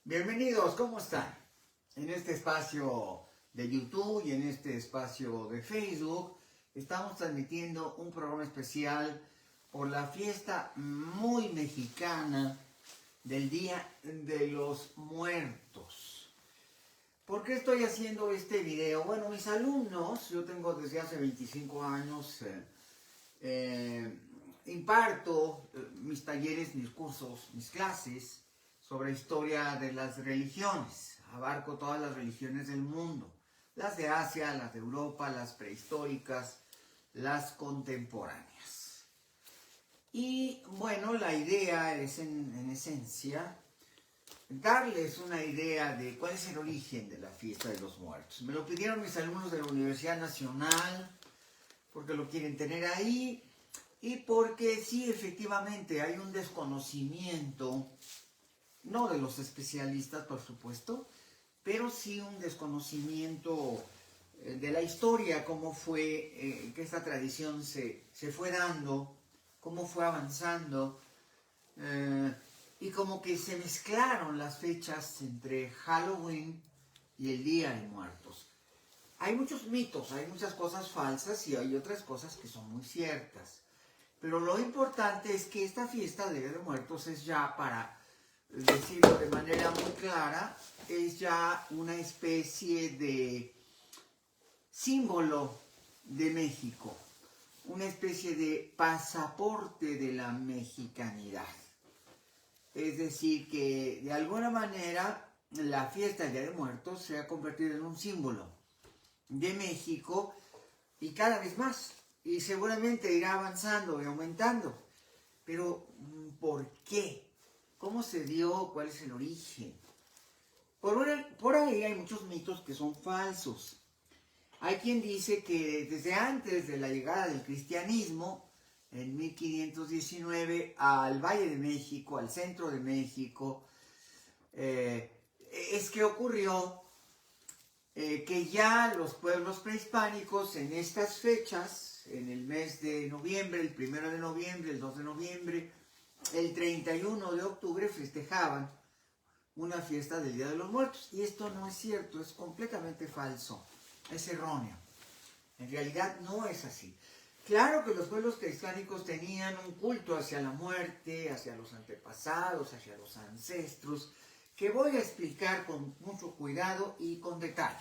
Bienvenidos, ¿cómo están? En este espacio de YouTube y en este espacio de Facebook estamos transmitiendo un programa especial por la fiesta muy mexicana del Día de los Muertos. ¿Por qué estoy haciendo este video? Bueno, mis alumnos, yo tengo desde hace 25 años, imparto mis talleres, mis cursos, mis clases sobre historia de las religiones. Abarco todas las religiones del mundo, las de Asia, las de Europa, las prehistóricas, las contemporáneas. Y bueno, la idea es en esencia darles una idea de cuál es el origen de la fiesta de los muertos. Me lo pidieron mis alumnos de la Universidad Nacional porque lo quieren tener ahí y porque sí, efectivamente, hay un desconocimiento, no de los especialistas, por supuesto, pero sí un desconocimiento de la historia, cómo fue que esta tradición se fue dando, cómo fue avanzando, y como que se mezclaron las fechas entre Halloween y el Día de Muertos. Hay muchos mitos, hay muchas cosas falsas y hay otras cosas que son muy ciertas. Pero lo importante es que esta fiesta de Día de Muertos es ya, para decirlo de manera muy clara, es ya una especie de símbolo de México, una especie de pasaporte de la mexicanidad. Es decir, que de alguna manera la fiesta del Día de Muertos se ha convertido en un símbolo de México y cada vez más. Y seguramente irá avanzando y aumentando. Pero, ¿por qué? ¿Cómo se dio? ¿Cuál es el origen? Por ahí hay muchos mitos que son falsos. Hay quien dice que desde antes de la llegada del cristianismo, en 1519, al Valle de México, al centro de México, es que ocurrió que ya los pueblos prehispánicos en estas fechas, en el mes de noviembre, el 1 de noviembre, el 2 de noviembre, el 31 de octubre, festejaban una fiesta del Día de los Muertos. Y esto no es cierto, es completamente falso, es erróneo. En realidad no es así. Claro que los pueblos prehispánicos tenían un culto hacia la muerte, hacia los antepasados, hacia los ancestros, que voy a explicar con mucho cuidado y con detalle.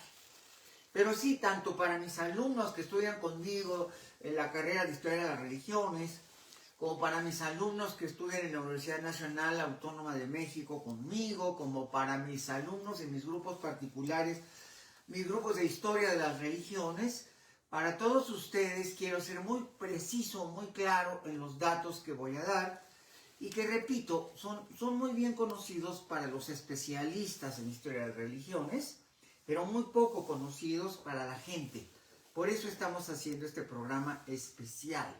Pero sí, tanto para mis alumnos que estudian conmigo en la carrera de Historia de las Religiones, como para mis alumnos que estudian en la Universidad Nacional Autónoma de México conmigo, como para mis alumnos en mis grupos particulares, mis grupos de Historia de las Religiones, para todos ustedes quiero ser muy preciso, muy claro en los datos que voy a dar y que, repito, son muy bien conocidos para los especialistas en Historia de las Religiones, pero muy poco conocidos para la gente. Por eso estamos haciendo este programa especial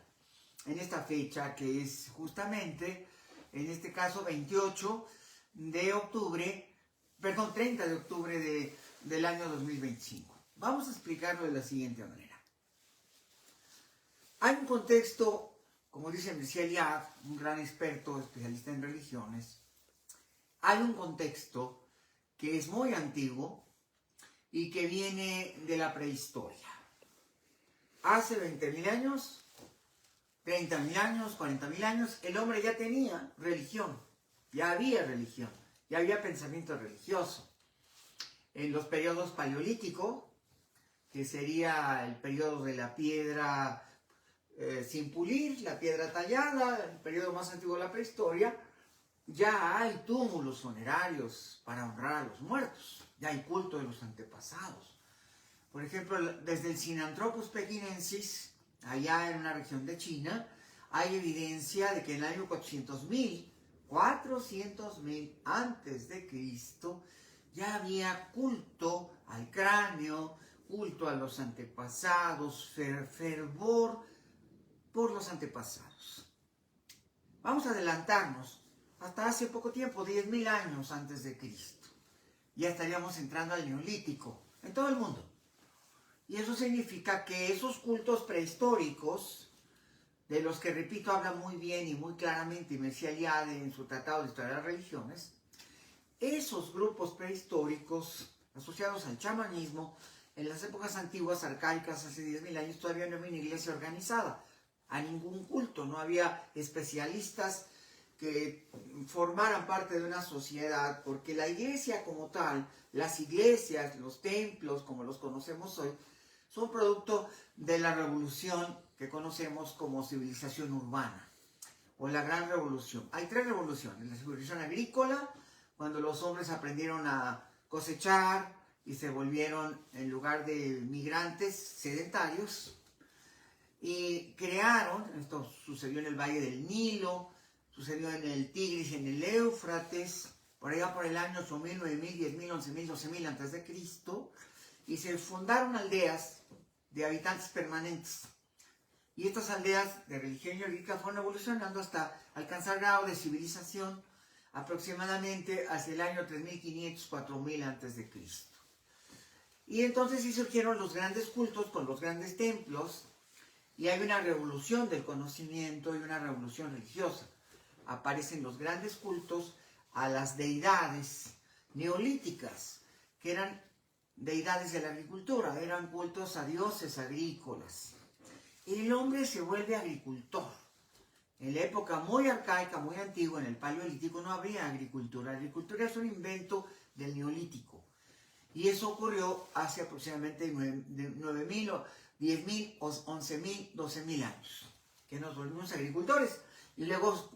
en esta fecha, que es justamente, en este caso, 28 de octubre, perdón, 30 de octubre del año 2025. Vamos a explicarlo de la siguiente manera. Hay un contexto, como dice Mircea Eliade, un gran experto, especialista en religiones, hay un contexto que es muy antiguo y que viene de la prehistoria. Hace 20.000 años, 30.000 años, 40.000 años, el hombre ya tenía religión, ya había religión, ya había pensamiento religioso. En los periodos paleolítico, que sería el periodo de la piedra sin pulir, la piedra tallada, el periodo más antiguo de la prehistoria, ya hay túmulos funerarios para honrar a los muertos, ya hay culto de los antepasados. Por ejemplo, desde el Sinanthropus pekinensis, allá en una región de China, hay evidencia de que en el año 400.000 antes de Cristo, ya había culto al cráneo, culto a los antepasados, fervor por los antepasados. Vamos a adelantarnos hasta hace poco tiempo, 10.000 años antes de Cristo. Ya estaríamos entrando al Neolítico en todo el mundo. Y eso significa que esos cultos prehistóricos, de los que, repito, habla muy bien y muy claramente Mircea Eliade en su Tratado de Historia de las Religiones, esos grupos prehistóricos asociados al chamanismo, en las épocas antiguas, arcaicas, hace 10.000 años, todavía no había una iglesia organizada, a ningún culto, no había especialistas que formaran parte de una sociedad, porque la iglesia como tal, las iglesias, los templos, como los conocemos hoy, son producto de la revolución que conocemos como civilización urbana, o la gran revolución. Hay tres revoluciones: la civilización agrícola, cuando los hombres aprendieron a cosechar y se volvieron, en lugar de migrantes, sedentarios, y crearon, esto sucedió en el Valle del Nilo, sucedió en el Tigris, en el Éufrates, por allá por el año 8.000, 9.000, 10.000, 11.000, 12.000 antes de Cristo, y se fundaron aldeas de habitantes permanentes. Y estas aldeas de religión yoruba fueron evolucionando hasta alcanzar grado de civilización aproximadamente hacia el año 3.500, 4.000 antes de Cristo. Y entonces sí surgieron los grandes cultos con los grandes templos, y hay una revolución del conocimiento y una revolución religiosa. Aparecen los grandes cultos a las deidades neolíticas, que eran deidades de la agricultura, eran cultos a dioses agrícolas. El hombre se vuelve agricultor. En la época muy arcaica, muy antigua, en el Paleolítico, no había agricultura. La agricultura es un invento del Neolítico. Y eso ocurrió hace aproximadamente 9.000, 10.000, 11.000, 12.000 años, que nos volvimos agricultores. Y luego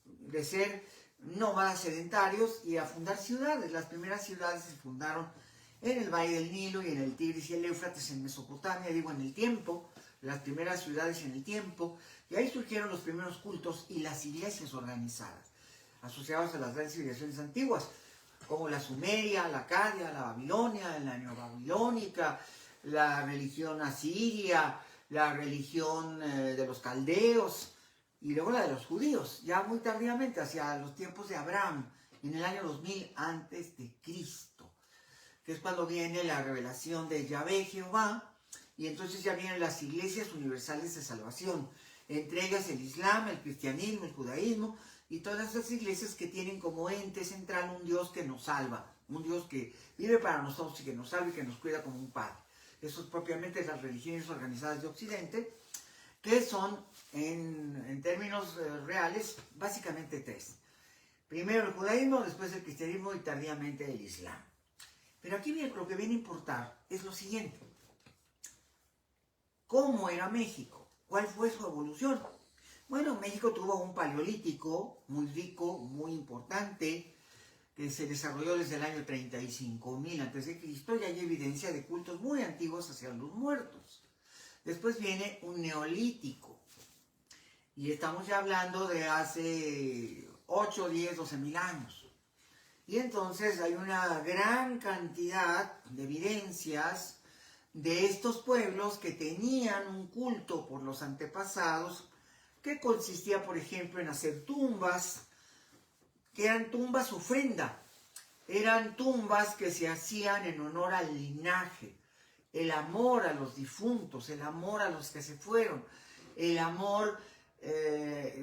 de ser nómadas sedentarios y a fundar ciudades. Las primeras ciudades se fundaron en el Valle del Nilo y en el Tigris y el Éufrates, en Mesopotamia, digo, en el tiempo, las primeras ciudades en el tiempo, y ahí surgieron los primeros cultos y las iglesias organizadas, asociadas a las grandes civilizaciones antiguas, como la Sumeria, la Acadia, la Babilonia, la neobabilónica, la religión asiria, la religión de los caldeos, y luego la de los judíos, ya muy tardíamente, hacia los tiempos de Abraham, en el año 2000 antes de Cristo, que es cuando viene la revelación de Yahvé Jehová, y entonces ya vienen las iglesias universales de salvación, entre ellas el Islam, el cristianismo, el judaísmo, y todas esas iglesias que tienen como ente central un Dios que nos salva, un Dios que vive para nosotros y que nos salva y que nos cuida como un padre. Eso es propiamente las religiones organizadas de Occidente, que son, en términos reales, básicamente tres. Primero el judaísmo, después el cristianismo y tardíamente el Islam. Pero aquí lo que viene a importar es lo siguiente. ¿Cómo era México? ¿Cuál fue su evolución? Bueno, México tuvo un paleolítico muy rico, muy importante, que se desarrolló desde el año 35.000 a.C. y hay evidencia de cultos muy antiguos hacia los muertos. Después viene un neolítico, y estamos ya hablando de hace 8, 10, 12.000 años. Y entonces hay una gran cantidad de evidencias de estos pueblos que tenían un culto por los antepasados, que consistía, por ejemplo, en hacer tumbas, que eran tumbas ofrenda. Eran tumbas que se hacían en honor al linaje, el amor a los difuntos, el amor a los que se fueron, el amor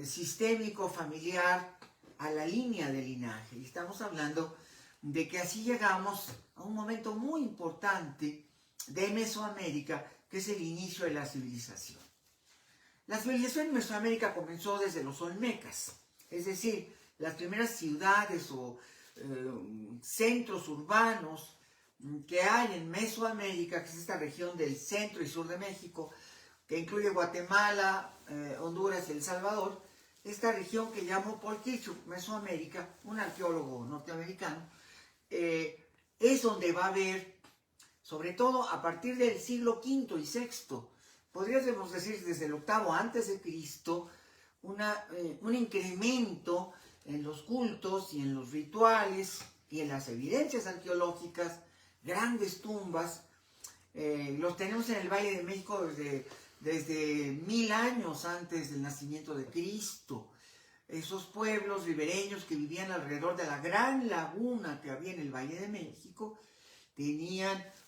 sistémico, familiar, a la línea de linaje. Y estamos hablando de que así llegamos a un momento muy importante de Mesoamérica, que es el inicio de la civilización. La civilización en Mesoamérica comenzó desde los olmecas, es decir, las primeras ciudades o centros urbanos que hay en Mesoamérica, que es esta región del centro y sur de México, que incluye Guatemala, Honduras y El Salvador. Esta región que llamó Paul Kirchhoff Mesoamérica, un arqueólogo norteamericano, es donde va a haber, sobre todo a partir del siglo V y VI, podríamos decir desde el octavo antes de Cristo, un incremento en los cultos y en los rituales y en las evidencias arqueológicas, grandes tumbas. Los tenemos en el Valle de México desde 1000 años antes del nacimiento de Cristo. Esos pueblos ribereños que vivían alrededor de la gran laguna que había en el Valle de México,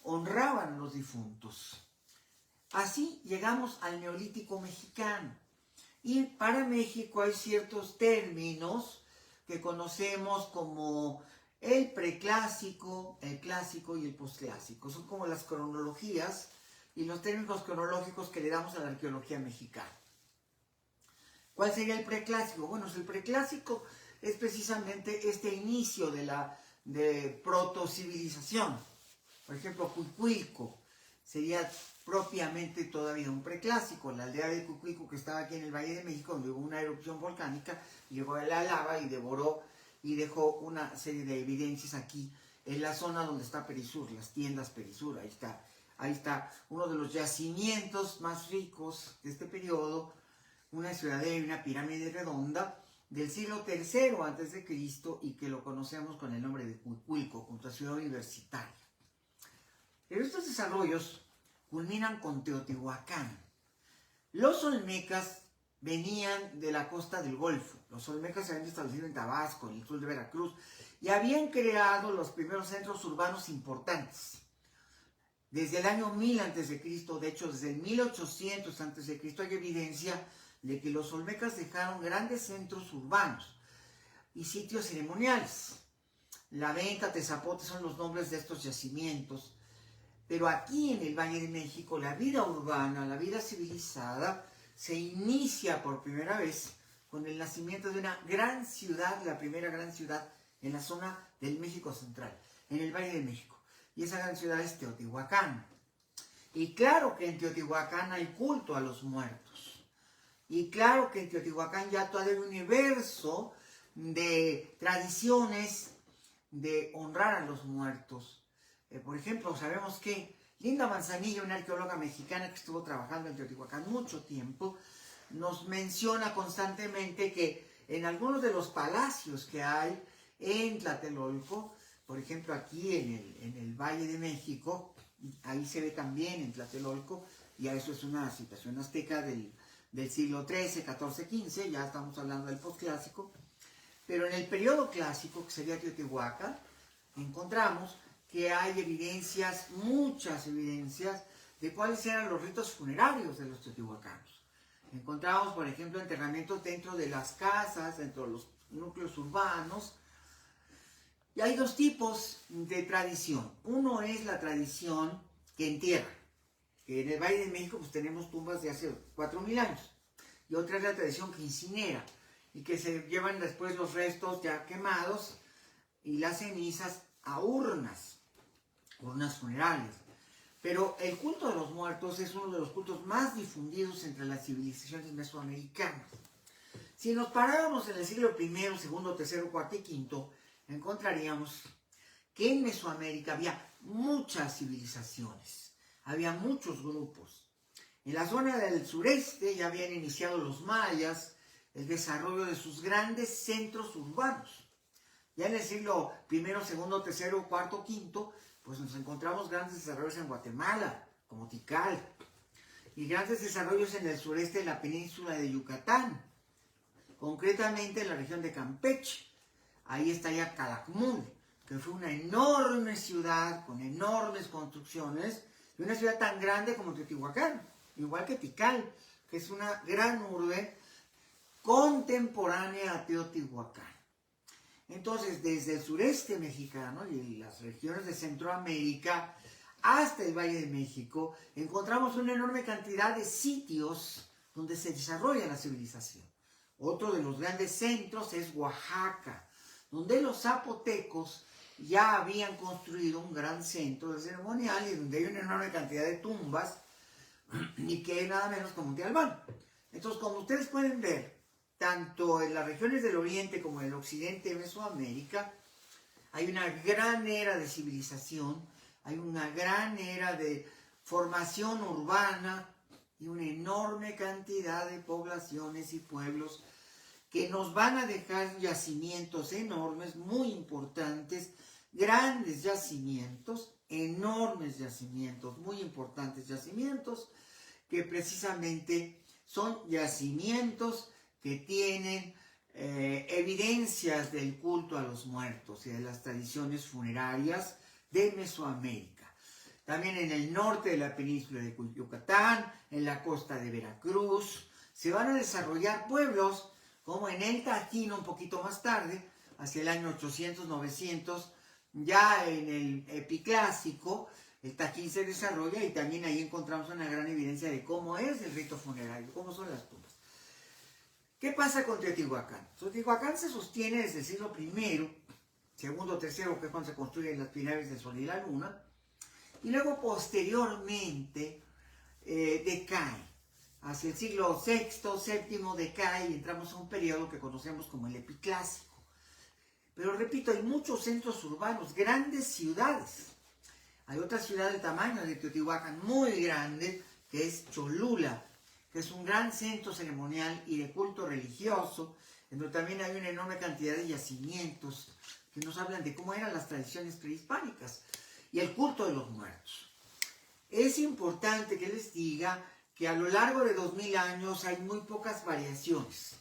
honraban a los difuntos. Así llegamos al Neolítico mexicano. Y para México hay ciertos términos que conocemos como el preclásico, el clásico y el posclásico. Son como las cronologías y los términos cronológicos que le damos a la arqueología mexicana. ¿Cuál sería el preclásico? Bueno, el preclásico es precisamente este inicio de protocivilización. Por ejemplo, Cuicuilco sería propiamente todavía un preclásico. La aldea de Cuicuilco, que estaba aquí en el Valle de México, donde hubo una erupción volcánica, llegó a la lava y devoró y dejó una serie de evidencias aquí en la zona donde está Perisur, las tiendas Perisur. Ahí está uno de los yacimientos más ricos de este periodo, una ciudadela y una pirámide redonda del siglo III a.C. y que lo conocemos con el nombre de Cuicuilco, junto a Ciudad Universitaria. Pero estos desarrollos culminan con Teotihuacán. Los olmecas venían de la costa del Golfo. Los olmecas se habían establecido en Tabasco, en el sur de Veracruz, y habían creado los primeros centros urbanos importantes. Desde el año 1000 a.C., de hecho desde el 1800 a.C., hay evidencia de que los olmecas dejaron grandes centros urbanos y sitios ceremoniales. La Venta, Tezapote son los nombres de estos yacimientos. Pero aquí en el Valle de México, la vida urbana, la vida civilizada, se inicia por primera vez con el nacimiento de una gran ciudad, la primera gran ciudad en la zona del México central, en el Valle de México. Y esa gran ciudad es Teotihuacán. Y claro que en Teotihuacán hay culto a los muertos. Y claro que en Teotihuacán ya todo el universo de tradiciones de honrar a los muertos. Por ejemplo, sabemos que Linda Manzanilla, una arqueóloga mexicana que estuvo trabajando en Teotihuacán mucho tiempo, nos menciona constantemente que en algunos de los palacios que hay en Tlatelolco, por ejemplo aquí en el Valle de México, ahí se ve también en Tlatelolco, ya eso es una civilización azteca del siglo XIII, XIV, XV, ya estamos hablando del posclásico, pero en el periodo clásico, que sería Teotihuacán, encontramos que hay evidencias, muchas evidencias, de cuáles eran los ritos funerarios de los teotihuacanos. Encontramos, por ejemplo, enterramientos dentro de las casas, dentro de los núcleos urbanos. Y hay dos tipos de tradición. Uno es la tradición que entierra, que en el Valle de México pues tenemos tumbas de hace 4000 años. Y otra es la tradición que incinera, y que se llevan después los restos ya quemados y las cenizas a urnas funerales. Pero el culto de los muertos es uno de los cultos más difundidos entre las civilizaciones mesoamericanas. Si nos paráramos en el siglo I, II, III, IV y V, encontraríamos que en Mesoamérica había muchas civilizaciones, había muchos grupos. En la zona del sureste ya habían iniciado los mayas el desarrollo de sus grandes centros urbanos. Ya en el siglo I, II, III, IV, V, pues nos encontramos grandes desarrollos en Guatemala, como Tikal, y grandes desarrollos en el sureste de la península de Yucatán, concretamente en la región de Campeche. Ahí está ya Calakmul, que fue una enorme ciudad con enormes construcciones, y una ciudad tan grande como Teotihuacán, igual que Tikal, que es una gran urbe contemporánea a Teotihuacán. Entonces, desde el sureste mexicano y las regiones de Centroamérica hasta el Valle de México, encontramos una enorme cantidad de sitios donde se desarrolla la civilización. Otro de los grandes centros es Oaxaca, donde los zapotecos ya habían construido un gran centro de ceremonial y donde hay una enorme cantidad de tumbas y que es nada menos que Monte Albán. Entonces, como ustedes pueden ver, tanto en las regiones del oriente como en el occidente de Mesoamérica, hay una gran era de civilización, hay una gran era de formación urbana y una enorme cantidad de poblaciones y pueblos que nos van a dejar yacimientos enormes, muy importantes, grandes yacimientos, enormes yacimientos, muy importantes yacimientos, que precisamente son yacimientos que tienen evidencias del culto a los muertos y de las tradiciones funerarias de Mesoamérica. También en el norte de la península de Yucatán, en la costa de Veracruz, se van a desarrollar pueblos como en el Tajín un poquito más tarde, hacia el año 800-900, ya en el epiclásico, el Tajín se desarrolla y también ahí encontramos una gran evidencia de cómo es el rito funerario, cómo son las tumbas. ¿Qué pasa con Teotihuacán? Teotihuacán se sostiene desde el siglo I, segundo, tercero, que es cuando se construyen las pirámides del Sol y la Luna, y luego posteriormente decae. Hacia el siglo VI, VII decae y entramos a un periodo que conocemos como el epiclásico. Pero repito, hay muchos centros urbanos, grandes ciudades. Hay otra ciudad del tamaño de Teotihuacán, muy grande, que es Cholula, que es un gran centro ceremonial y de culto religioso, en donde también hay una enorme cantidad de yacimientos que nos hablan de cómo eran las tradiciones prehispánicas y el culto de los muertos. Es importante que les diga que a lo largo de 2000 años hay muy pocas variaciones.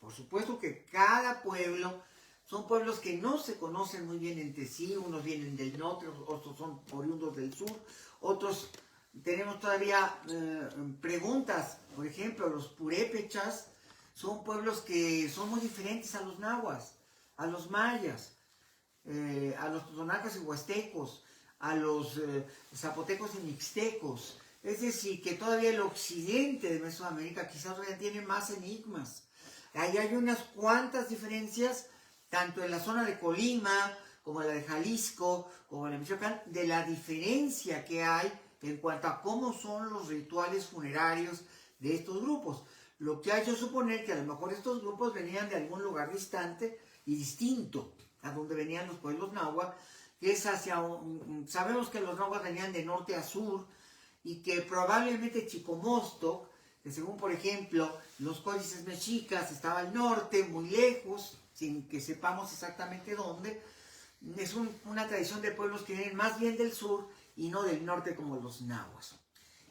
Por supuesto que cada pueblo, son pueblos que no se conocen muy bien entre sí, unos vienen del norte, otros son oriundos del sur, otros tenemos todavía preguntas. Por ejemplo, los purépechas son pueblos que son muy diferentes a los nahuas, a los mayas, a los totonacas y huastecos, a los zapotecos y mixtecos. Es decir, que todavía el occidente de Mesoamérica quizás todavía tiene más enigmas. Ahí hay unas cuantas diferencias, tanto en la zona de Colima, como en la de Jalisco, como en la de Michoacán, de la diferencia que hay en cuanto a cómo son los rituales funerarios de estos grupos. Lo que ha hecho suponer que a lo mejor estos grupos venían de algún lugar distante y distinto a donde venían los pueblos náhuatl, que es hacia, sabemos que los náhuatl venían de norte a sur, y que probablemente Chicomostoc, que según por ejemplo los códices mexicas estaba al norte, muy lejos, sin que sepamos exactamente dónde, es una tradición de pueblos que vienen más bien del sur y no del norte como los nahuas.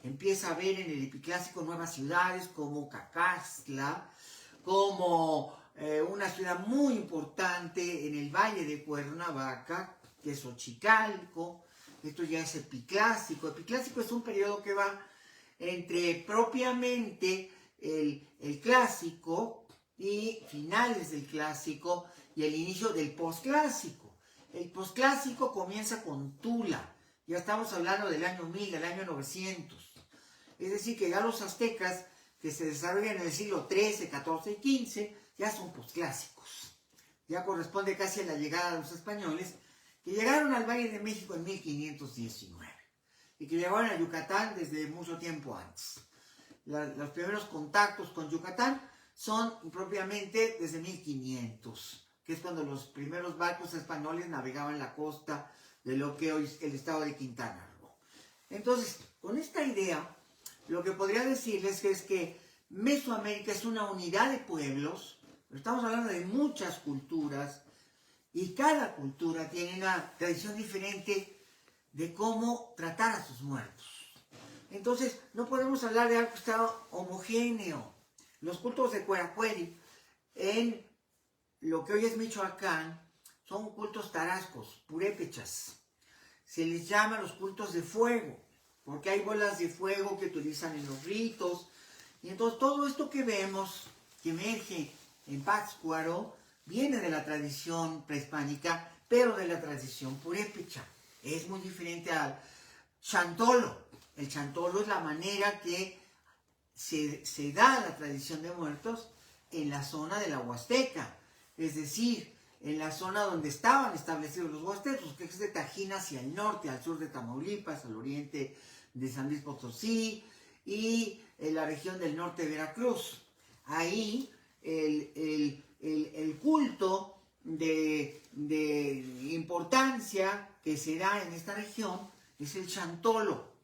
Empieza a haber en el epiclásico nuevas ciudades como Cacaxtla, como una ciudad muy importante en el valle de Cuernavaca, que es Xochicalco. Esto ya es epiclásico. Epiclásico es un periodo que va entre propiamente el clásico y finales del clásico y el inicio del posclásico. El posclásico comienza con Tula. Ya estamos hablando del año 1000, del año 900. Es decir, que ya los aztecas, que se desarrollan en el siglo XIII, XIV y XV, ya son posclásicos. Ya corresponde casi a la llegada de los españoles, que llegaron al Valle de México en 1519 y que llegaron a Yucatán desde mucho tiempo antes. Los primeros contactos con Yucatán son propiamente desde 1500, que es cuando los primeros barcos españoles navegaban la costa de lo que hoy es el estado de Quintana Roo. Entonces, con esta idea, lo que podría decirles es que Mesoamérica es una unidad de pueblos, estamos hablando de muchas culturas, y cada cultura tiene una tradición diferente de cómo tratar a sus muertos. Entonces, no podemos hablar de algo que está homogéneo. Los cultos de Cueracueri, en lo que hoy es Michoacán, son cultos tarascos, purépechas. Se les llama los cultos de fuego, porque hay bolas de fuego que utilizan en los ritos. Y entonces todo esto que vemos, que emerge en Pátzcuaro, viene de la tradición prehispánica, pero de la tradición purépecha. Es muy diferente al chantolo. El chantolo es la manera que se da la tradición de muertos en la zona de la Huasteca, es decir, en la zona donde estaban establecidos los huastecos, que es de Tajín hacia el norte, al sur de Tamaulipas, al oriente de San Luis Potosí y en la región del norte de Veracruz. Ahí el culto de importancia que se da en esta región es el chantolo.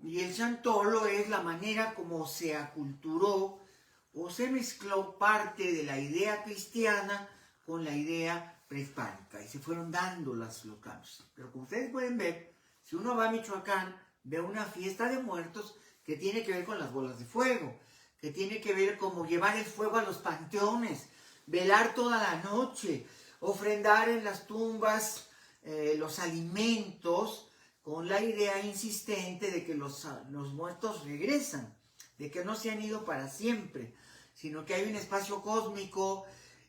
Y el chantolo es la manera como se aculturó o se mezcló parte de la idea cristiana con la idea prehispánica y se fueron dando los cambios. Pero como ustedes pueden ver, si uno va a Michoacán, ve una fiesta de muertos que tiene que ver con las bolas de fuego, que tiene que ver como llevar el fuego a los panteones, velar toda la noche, ofrendar en las tumbas los alimentos, con la idea insistente de que los muertos regresan, de que no se han ido para siempre, sino que hay un espacio cósmico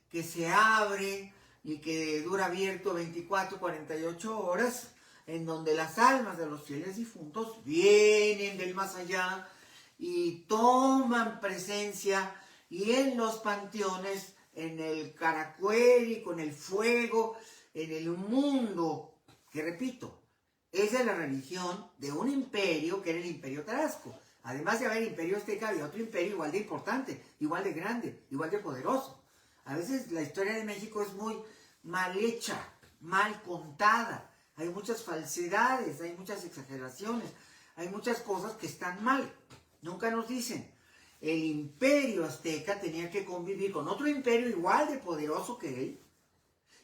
que se abre y que dura abierto 24, 48 horas, en donde las almas de los fieles difuntos vienen del más allá y toman presencia, y en los panteones, en el Caracueri, con el fuego, en el mundo, que repito, esa es la religión de un imperio que era el Imperio Tarasco. Además de haber imperio azteca, había otro imperio igual de importante, igual de grande, igual de poderoso. A veces la historia de México es muy mal hecha, mal contada. Hay muchas falsedades, hay muchas exageraciones, hay muchas cosas que están mal. Nunca nos dicen. El imperio azteca tenía que convivir con otro imperio igual de poderoso que él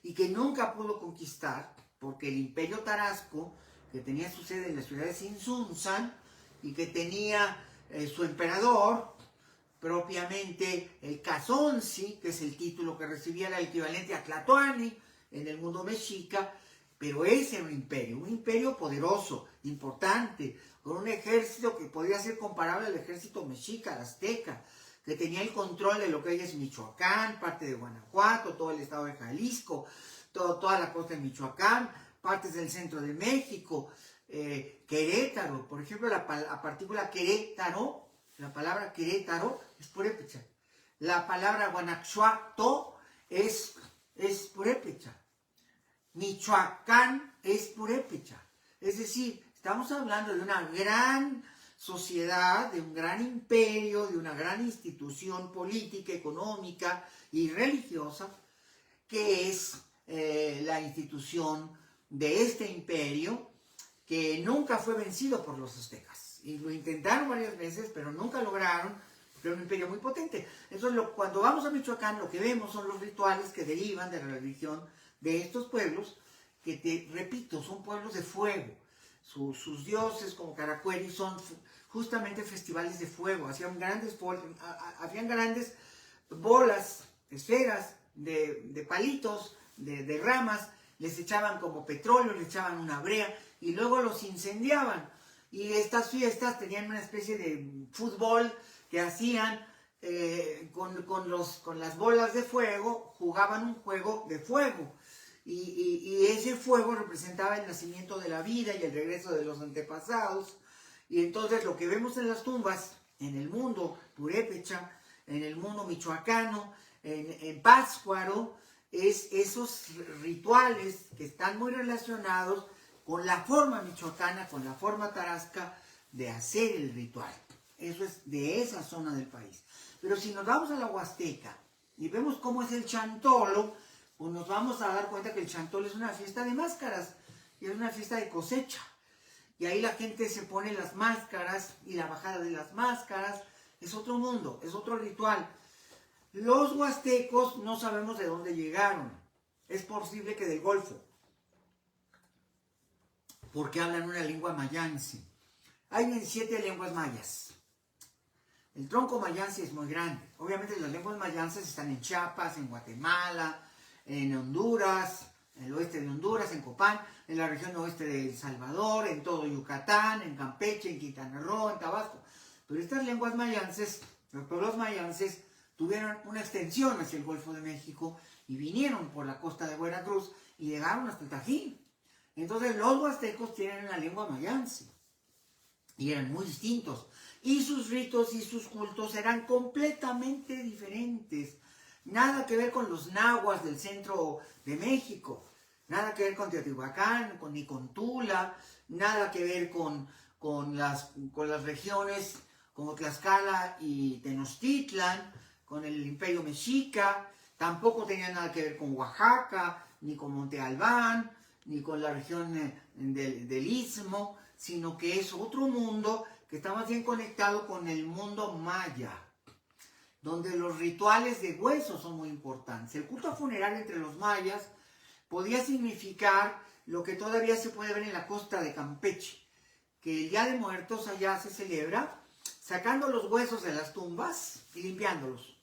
y que nunca pudo conquistar, porque el imperio Tarasco, que tenía su sede en la ciudad de Tzintzuntzan y que tenía su emperador, propiamente el Cazonzi, que es el título que recibía el equivalente a Tlatoani en el mundo mexica, pero ese era un imperio poderoso, importante, con un ejército que podría ser comparable al ejército mexica, al azteca, que tenía el control de lo que hoy es Michoacán, parte de Guanajuato, todo el estado de Jalisco, toda la costa de Michoacán, partes del centro de México, Querétaro, por ejemplo, la partícula Querétaro, la palabra Querétaro es purépecha. La palabra Guanajuato es purépecha. Michoacán es purépecha. Es decir, estamos hablando de una gran sociedad, de un gran imperio, de una gran institución política, económica y religiosa, que es la institución de este imperio, que nunca fue vencido por los aztecas. Y lo intentaron varias veces, pero nunca lograron, porque era un imperio muy potente. Entonces, cuando vamos a Michoacán, lo que vemos son los rituales que derivan de la religión de estos pueblos, que te repito, son pueblos de fuego. Sus dioses, como Caracueri, son justamente festivales de fuego. Habían grandes bolas, esferas de palitos, de ramas, les echaban como petróleo, les echaban una brea y luego los incendiaban. Y estas fiestas tenían una especie de fútbol que hacían con las bolas de fuego, jugaban un juego de fuego. Y ese fuego representaba el nacimiento de la vida y el regreso de los antepasados. Y entonces lo que vemos en las tumbas, en el mundo purépecha, en el mundo michoacano, en Pátzcuaro, es esos rituales que están muy relacionados con la forma michoacana, con la forma tarasca de hacer el ritual. Eso es de esa zona del país. Pero si nos vamos a la Huasteca y vemos cómo es el chantolo, pues nos vamos a dar cuenta que el chantolo es una fiesta de máscaras y es una fiesta de cosecha. Y ahí la gente se pone las máscaras y la bajada de las máscaras es otro mundo, es otro ritual. Los huastecos no sabemos de dónde llegaron. Es posible que del Golfo, porque hablan una lengua mayanse. Hay 27 lenguas mayas. El tronco mayanse es muy grande. Obviamente las lenguas mayanses están en Chiapas, en Guatemala, en Honduras, en el oeste de Honduras, en Copán, en la región oeste de El Salvador, en todo Yucatán, en Campeche, en Quintana Roo, en Tabasco. Pero estas lenguas mayanses, los pueblos mayanses, tuvieron una extensión hacia el Golfo de México y vinieron por la costa de Veracruz y llegaron hasta el Tajín. Entonces los huastecos tienen una lengua mayanse y eran muy distintos. Y sus ritos y sus cultos eran completamente diferentes. Nada que ver con los nahuas del centro de México, nada que ver con Teotihuacán, ni con Tula, nada que ver con las regiones como Tlaxcala y Tenochtitlan, con el Imperio Mexica, tampoco tenía nada que ver con Oaxaca, ni con Monte Albán, ni con la región del Istmo, sino que es otro mundo que está más bien conectado con el mundo maya, donde los rituales de huesos son muy importantes. El culto funerario entre los mayas podía significar lo que todavía se puede ver en la costa de Campeche, que el Día de Muertos allá se celebra sacando los huesos de las tumbas y limpiándolos.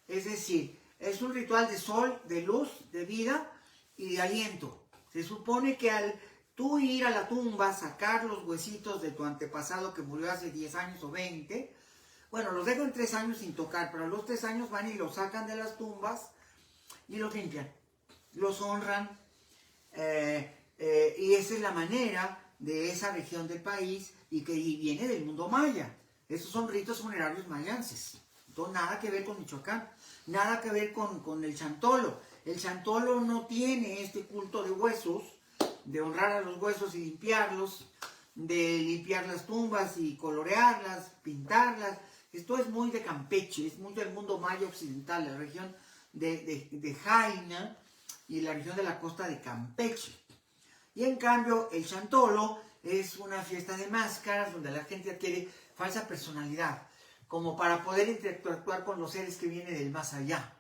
Es decir, es un ritual de sol, de luz, de vida y de aliento. Se supone que al tú ir a la tumba, sacar los huesitos de tu antepasado que murió hace 10 años o 20, bueno, los dejan 3 años sin tocar, pero a los 3 años van y los sacan de las tumbas y los limpian. los honran, y esa es la manera de esa región del país y viene del mundo maya. Esos son ritos funerarios mayances. Entonces, nada que ver con Michoacán, nada que ver con el chantolo. El chantolo no tiene este culto de huesos, de honrar a los huesos y limpiarlos, de limpiar las tumbas y colorearlas, pintarlas. Esto es muy de Campeche, es muy del mundo maya occidental, la región de Jaina y la región de la costa de Campeche. Y en cambio, el chantolo es una fiesta de máscaras donde la gente adquiere falsa personalidad, como para poder interactuar con los seres que vienen del más allá.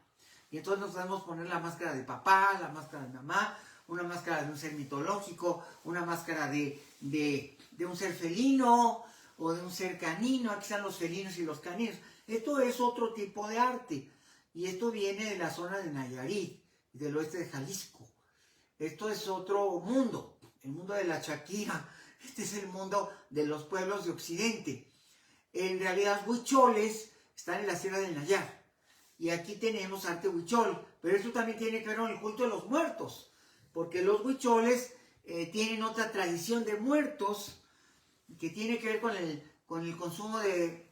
Y entonces nos podemos poner la máscara de papá, la máscara de mamá, una máscara de un ser mitológico, una máscara de un ser felino o de un ser canino. Aquí están los felinos y los caninos. Esto es otro tipo de arte. Y esto viene de la zona de Nayarit, del oeste de Jalisco. Esto es otro mundo, el mundo de la Shakira. Este es el mundo de los pueblos de Occidente. En realidad, huicholes están en la Sierra del Nayar. Y aquí tenemos arte huichol. Pero esto también tiene que ver con el culto de los muertos. Porque los huicholes tienen otra tradición de muertos que tiene que ver con el consumo de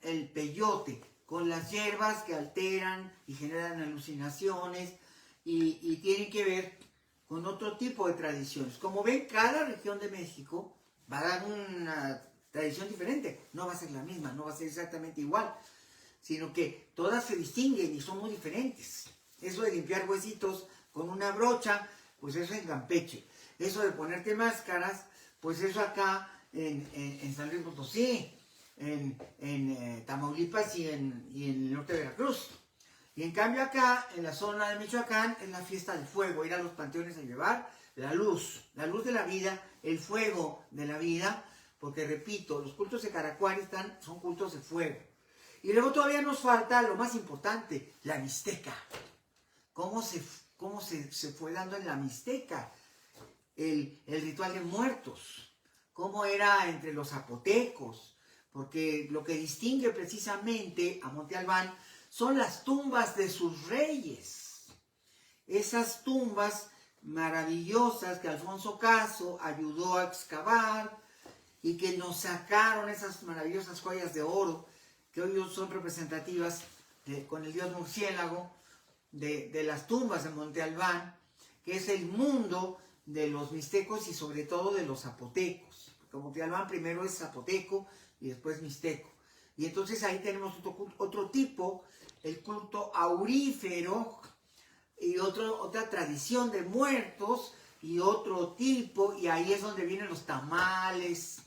el peyote, con las hierbas que alteran y generan alucinaciones, y tiene que ver con otro tipo de tradiciones. Como ven, cada región de México va a dar una tradición diferente. No va a ser la misma, no va a ser exactamente igual, sino que todas se distinguen y son muy diferentes. Eso de limpiar huesitos con una brocha, pues eso en Campeche. Eso de ponerte máscaras, pues eso acá en San Luis Potosí, en Tamaulipas y en el norte de Veracruz. Y en cambio acá, en la zona de Michoacán, es la fiesta del fuego, ir a los panteones a llevar la luz de la vida, el fuego de la vida, porque repito, los cultos de Caracuari son cultos de fuego. Y luego todavía nos falta lo más importante, la mixteca. ¿Cómo se fue dando en la mixteca el ritual de muertos? ¿Cómo era entre los zapotecos? Porque lo que distingue precisamente a Monte Albán son las tumbas de sus reyes. Esas tumbas maravillosas que Alfonso Caso ayudó a excavar y que nos sacaron esas maravillosas joyas de oro que hoy son representativas con el dios murciélago de las tumbas de Monte Albán, que es el mundo de los mixtecos y sobre todo de los zapotecos. Porque Monte Albán primero es zapoteco y después mixteco. Y entonces ahí tenemos otro tipo, el culto aurífero, y otra tradición de muertos, y otro tipo, y ahí es donde vienen los tamales,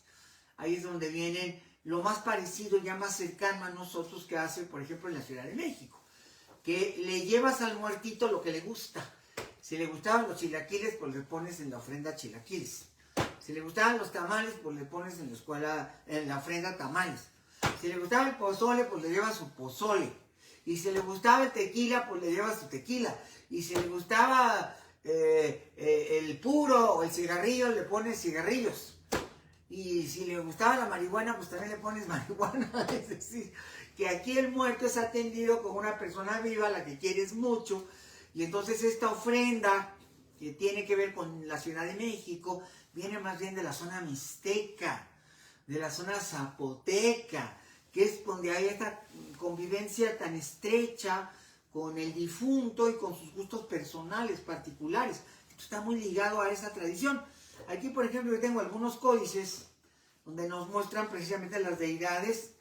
ahí es donde vienen lo más parecido, ya más cercano a nosotros, que hace, por ejemplo, en la Ciudad de México, que le llevas al muertito lo que le gusta. Si le gustaban los chilaquiles, pues le pones en la ofrenda chilaquiles. Si le gustaban los tamales, pues le pones en la ofrenda tamales. Si le gustaba el pozole, pues le llevas su pozole. Y si le gustaba el tequila, pues le llevas su tequila. Y si le gustaba el puro o el cigarrillo, le pones cigarrillos. Y si le gustaba la marihuana, pues también le pones marihuana. Es decir, que aquí el muerto es atendido como una persona viva a la que quieres mucho. Y entonces esta ofrenda, que tiene que ver con la Ciudad de México, viene más bien de la zona mixteca, de la zona zapoteca, que es donde hay esta convivencia tan estrecha con el difunto y con sus gustos personales particulares. Esto está muy ligado a esa tradición. Aquí, por ejemplo, yo tengo algunos códices donde nos muestran precisamente a las deidades.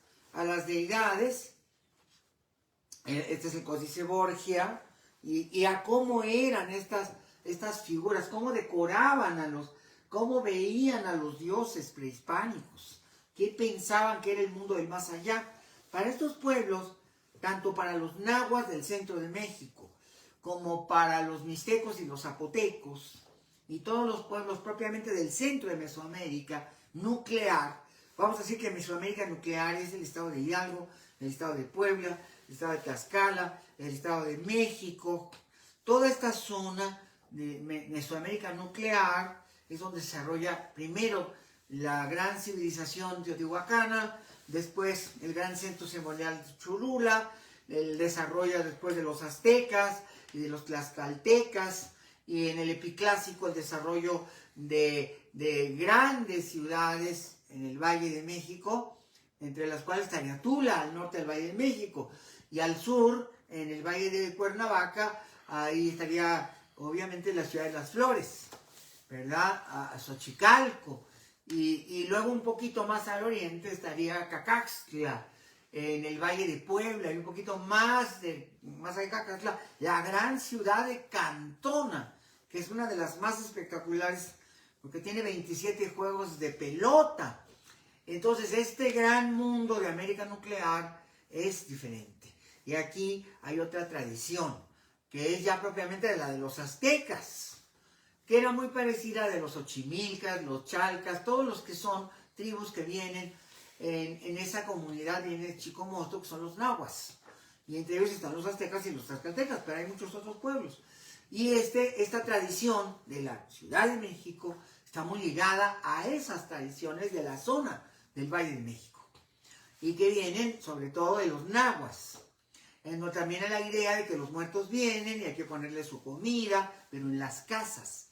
Este es el códice Borgia, y a cómo eran estas figuras, cómo decoraban cómo veían a los dioses prehispánicos, qué pensaban que era el mundo del más allá. Para estos pueblos, tanto para los nahuas del centro de México, como para los mixtecos y los zapotecos, y todos los pueblos propiamente del centro de Mesoamérica, nuclear, vamos a decir que Mesoamérica nuclear es el estado de Hidalgo, el estado de Puebla, el estado de Tlaxcala, el estado de México. Toda esta zona de Mesoamérica nuclear es donde se desarrolla primero la gran civilización teotihuacana, después el gran centro ceremonial de Cholula, el desarrollo después de los aztecas y de los tlaxcaltecas, y en el epiclásico el desarrollo de grandes ciudades en el Valle de México, entre las cuales estaría Tula, al norte del Valle de México, y al sur, en el Valle de Cuernavaca, ahí estaría obviamente la ciudad de Las Flores, ¿verdad? A Xochicalco, y luego un poquito más al oriente estaría Cacaxtla, en el Valle de Puebla, y un poquito más allá de Cacaxtla, la gran ciudad de Cantona, que es una de las más espectaculares, porque tiene 27 juegos de pelota. Entonces, este gran mundo de América nuclear es diferente. Y aquí hay otra tradición, que es ya propiamente la de los aztecas, que era muy parecida a la de los ochimilcas, los chalcas, todos los que son tribus que vienen en esa comunidad, viene el Chicomosto, que son los nahuas. Y entre ellos están los aztecas y los tlaxcaltecas, pero hay muchos otros pueblos. Y esta tradición de la Ciudad de México está muy ligada a esas tradiciones de la zona del Valle de México. Y que vienen sobre todo de los nahuas. También hay la idea de que los muertos vienen y hay que ponerles su comida, pero en las casas.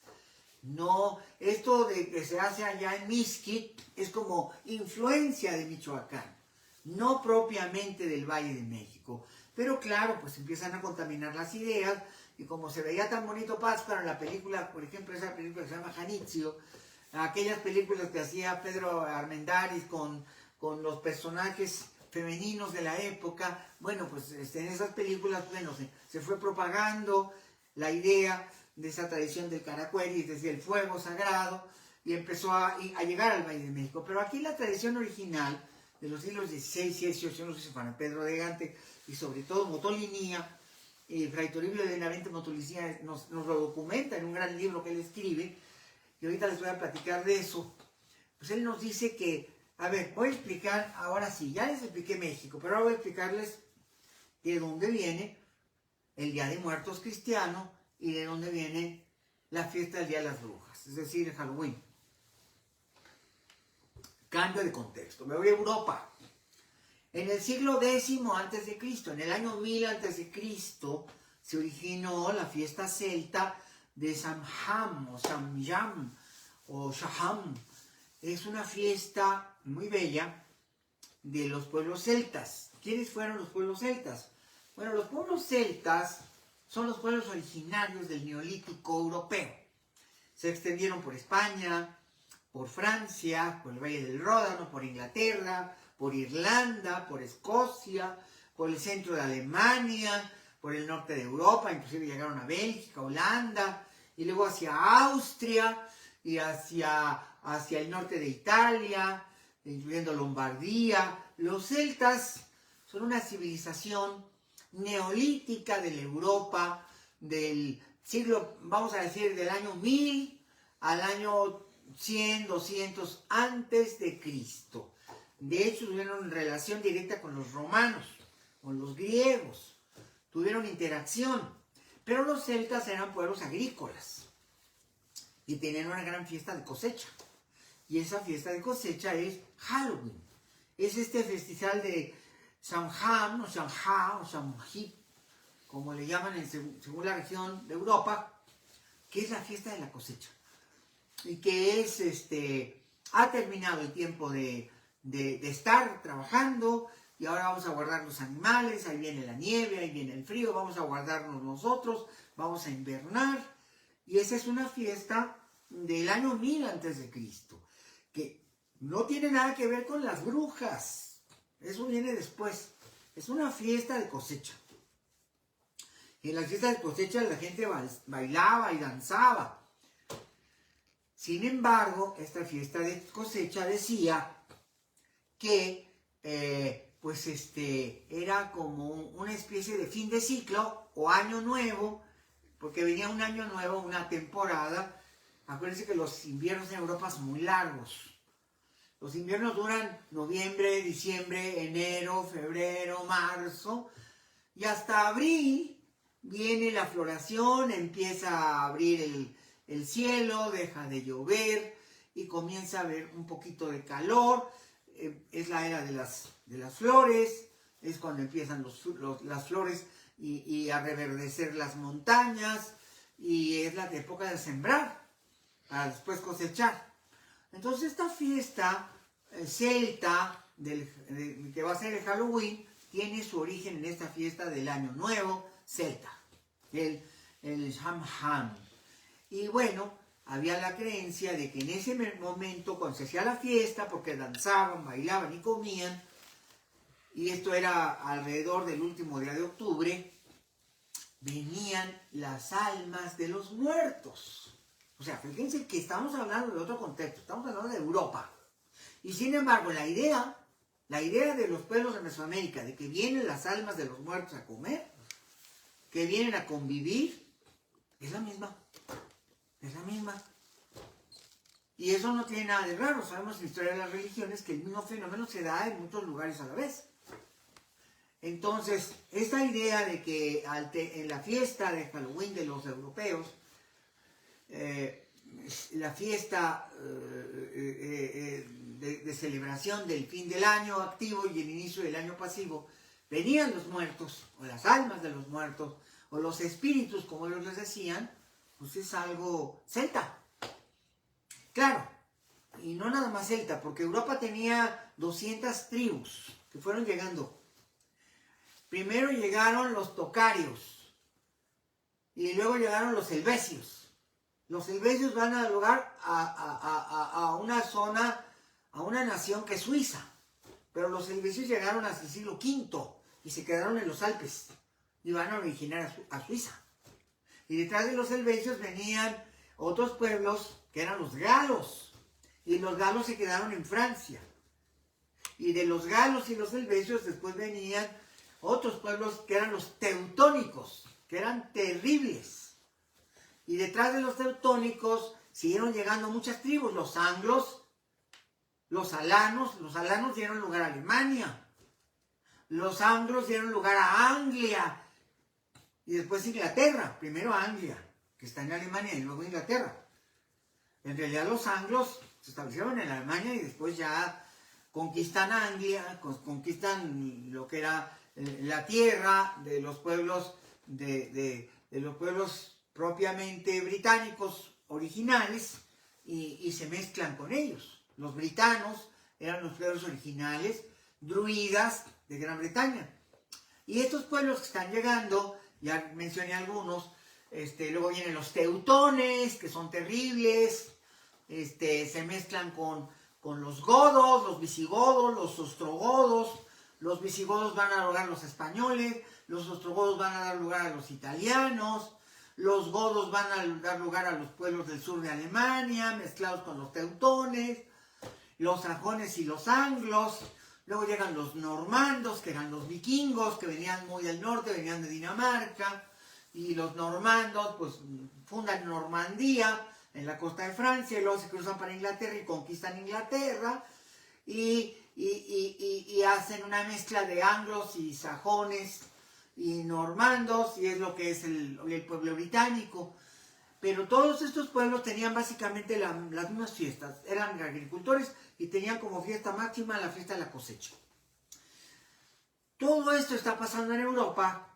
No, esto de que se hace allá en Mixquic es como influencia de Michoacán, no propiamente del Valle de México. Pero claro, pues empiezan a contaminar las ideas, y como se veía tan bonito Pátzcuaro en la película, por ejemplo, esa película que se llama Janitzio, aquellas películas que hacía Pedro Armendáriz con los personajes femeninos de la época, bueno, pues en esas películas, bueno, se fue propagando la idea de esa tradición del caracueri, es decir, el fuego sagrado, y empezó a llegar al Valle de México. Pero aquí la tradición original de los siglos XVI y XVIII, no sé si Juan Pedro de Gante, y sobre todo Motolinía, Fray Toribio de Benavente Motolinía nos lo documenta en un gran libro que él escribe, y ahorita les voy a platicar de eso. Pues él nos dice que, a ver, voy a explicar, ahora sí, ya les expliqué México, pero ahora voy a explicarles de dónde viene el Día de Muertos cristiano y de dónde viene la fiesta del Día de las Brujas, es decir, el Halloween. Cambio de contexto, me voy a Europa. En el siglo X a.C., en el año 1000 a.C., se originó la fiesta celta de Samhain, o Samhain, o Shaham. Es una fiesta muy bella de los pueblos celtas. ¿Quiénes fueron los pueblos celtas? Bueno, los pueblos celtas son los pueblos originarios del Neolítico europeo. Se extendieron por España, por Francia, por el Valle del Ródano, por Inglaterra, por Irlanda, por Escocia, por el centro de Alemania, por el norte de Europa, inclusive llegaron a Bélgica, Holanda, y luego hacia Austria y hacia el norte de Italia, incluyendo Lombardía. Los celtas son una civilización neolítica de la Europa del siglo, vamos a decir, del año 1000 al año 100, 200 antes de Cristo. De hecho, tuvieron relación directa con los romanos, con los griegos, tuvieron interacción, pero los celtas eran pueblos agrícolas y tenían una gran fiesta de cosecha. Y esa fiesta de cosecha es Halloween. Es este festival de Samhain, o Samhain, o Samhain, como le llaman según la región de Europa, que es la fiesta de la cosecha. Y que es, ha terminado el tiempo de estar trabajando, y ahora vamos a guardar los animales, ahí viene la nieve, ahí viene el frío, vamos a guardarnos nosotros, vamos a invernar. Y esa es una fiesta del año 1000 a.C., que no tiene nada que ver con las brujas. Eso viene después. Es una fiesta de cosecha. Y en las fiestas de cosecha la gente bailaba y danzaba. Sin embargo, esta fiesta de cosecha decía que era como una especie de fin de ciclo o año nuevo, porque venía un año nuevo, una temporada. Acuérdense que los inviernos en Europa son muy largos. Los inviernos duran noviembre, diciembre, enero, febrero, marzo, y hasta abril viene la floración, empieza a abrir el cielo, deja de llover y comienza a haber un poquito de calor. Es la era de las flores, es cuando empiezan las flores y a reverdecer las montañas, y es la época de sembrar, para después cosechar. Entonces esta fiesta celta, que va a ser el Halloween, tiene su origen en esta fiesta del Año Nuevo celta, el Samhain. Y bueno, había la creencia de que en ese momento, cuando se hacía la fiesta, porque danzaban, bailaban y comían, y esto era alrededor del último día de octubre, venían las almas de los muertos. O sea, fíjense que estamos hablando de otro contexto, estamos hablando de Europa. Y sin embargo, la idea de los pueblos de Mesoamérica, de que vienen las almas de los muertos a comer, que vienen a convivir, es la misma. Es la misma. Y eso no tiene nada de raro. Sabemos en la historia de las religiones que el mismo fenómeno se da en muchos lugares a la vez. Entonces, esta idea de que en la fiesta de Halloween de los europeos, la fiesta de celebración del fin del año activo y el inicio del año pasivo, venían los muertos, o las almas de los muertos, o los espíritus, como ellos les decían, pues es algo celta. Claro, y no nada más celta, porque Europa tenía 200 tribus que fueron llegando. Primero llegaron los tocarios, y luego llegaron los helvecios. Los helvecios van a dar lugar a una zona, a una nación que es Suiza. Pero los helvecios llegaron hasta el siglo V y se quedaron en los Alpes y van a originar a Suiza. Y detrás de los helvecios venían otros pueblos que eran los galos. Y los galos se quedaron en Francia. Y de los galos y los helvecios después venían otros pueblos que eran los teutónicos, que eran terribles. Y detrás de los teutónicos siguieron llegando muchas tribus, los anglos, los alanos dieron lugar a Alemania, los anglos dieron lugar a Anglia, y después Inglaterra, primero Anglia, que está en Alemania, y luego Inglaterra. En realidad los anglos se establecieron en Alemania y después ya conquistan Anglia, conquistan lo que era la tierra de los pueblos, de los pueblos propiamente británicos originales, y se mezclan con ellos. Los britanos eran los pueblos originales, druidas de Gran Bretaña. Y estos pueblos que están llegando, ya mencioné algunos, luego vienen los teutones, que son terribles, se mezclan con los godos, los visigodos, los ostrogodos. Los visigodos van a dar lugar a los españoles, los ostrogodos van a dar lugar a los italianos, los godos van a dar lugar a los pueblos del sur de Alemania, mezclados con los teutones, los sajones y los anglos. Luego llegan los normandos, que eran los vikingos, que venían muy del norte, venían de Dinamarca, y los normandos pues fundan Normandía en la costa de Francia, y luego se cruzan para Inglaterra y conquistan Inglaterra, y hacen una mezcla de anglos y sajones y normandos, y es lo que es el pueblo británico. Pero todos estos pueblos tenían básicamente las mismas fiestas, eran agricultores y tenían como fiesta máxima la fiesta de la cosecha. Todo esto está pasando en Europa.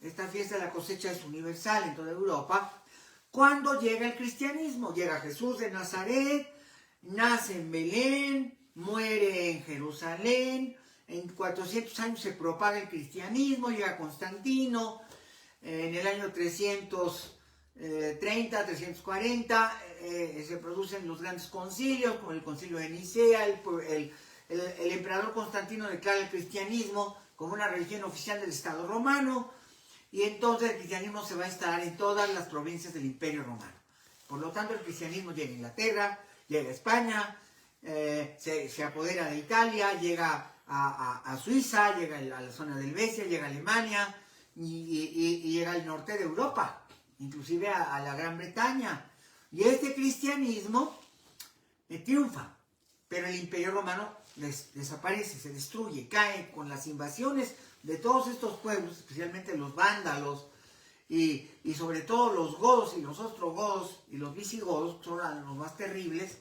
Esta fiesta de la cosecha es universal en toda Europa. Cuando llega el cristianismo, llega Jesús de Nazaret, nace en Belén, muere en Jerusalén, en 400 años se propaga el cristianismo, llega Constantino, en el año 330, 340, se producen los grandes concilios, como el concilio de Nicea. El emperador Constantino declara el cristianismo como una religión oficial del Estado romano, y entonces el cristianismo se va a instalar en todas las provincias del Imperio Romano. Por lo tanto, el cristianismo llega a Inglaterra, llega a España, se apodera de Italia, llega a Suiza, llega a la zona de Helvecia, llega a Alemania, y llega al norte de Europa, inclusive a la Gran Bretaña. Y este cristianismo triunfa, pero el Imperio Romano desaparece, se destruye, cae con las invasiones de todos estos pueblos, especialmente los vándalos, y sobre todo los godos y los ostrogodos y los visigodos, que son los más terribles.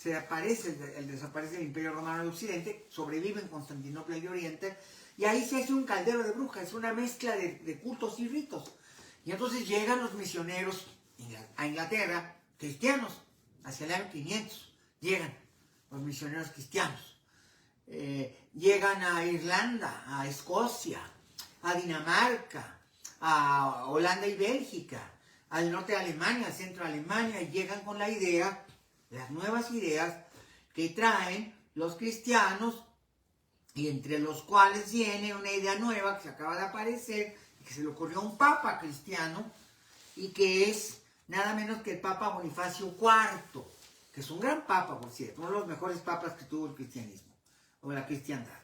Desaparece el Imperio Romano de Occidente, sobrevive en Constantinopla y de Oriente, y ahí se hace un caldero de brujas, es una mezcla de cultos y ritos. Y entonces llegan los misioneros a Inglaterra cristianos, hacia el año 500 llegan los misioneros cristianos. Llegan a Irlanda, a Escocia, a Dinamarca, a Holanda y Bélgica, al norte de Alemania, al centro de Alemania, y llegan con la idea, las nuevas ideas que traen los cristianos, y entre los cuales viene una idea nueva que se acaba de aparecer, que se le ocurrió a un papa cristiano, y que es nada menos que el Papa Bonifacio IV, que es un gran papa, por cierto, uno de los mejores papas que tuvo el cristianismo, o la cristiandad.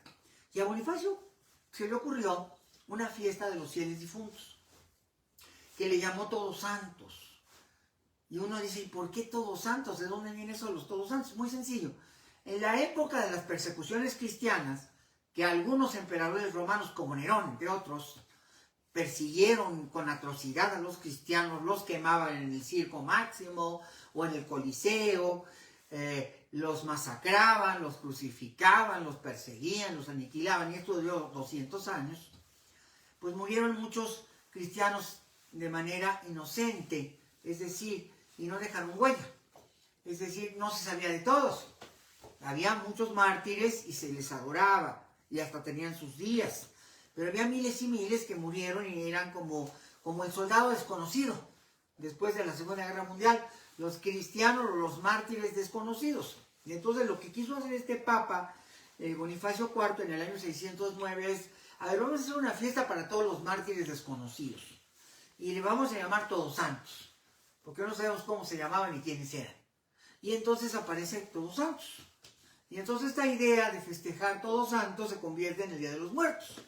Y a Bonifacio se le ocurrió una fiesta de los fieles difuntos, que le llamó Todos Santos. Y uno dice, ¿y por qué Todos Santos? ¿De dónde viene eso de los Todos Santos? Muy sencillo. En la época de las persecuciones cristianas, que algunos emperadores romanos, como Nerón, entre otros, persiguieron con atrocidad a los cristianos, los quemaban en el Circo Máximo o en el Coliseo, los masacraban, los crucificaban, los perseguían, los aniquilaban, y esto duró 200 años, pues murieron muchos cristianos de manera inocente, es decir, y no dejaron huella, es decir, no se sabía de todos. Había muchos mártires y se les adoraba, y hasta tenían sus días, pero había miles y miles que murieron y eran como el soldado desconocido, después de la Segunda Guerra Mundial, los cristianos o los mártires desconocidos. Y entonces lo que quiso hacer este Papa, Bonifacio IV, en el año 609 es, a ver, vamos a hacer una fiesta para todos los mártires desconocidos, y le vamos a llamar Todos Santos, porque no sabemos cómo se llamaban ni quiénes eran. Y entonces aparece Todos Santos. Y entonces esta idea de festejar Todos Santos se convierte en el Día de los Muertos.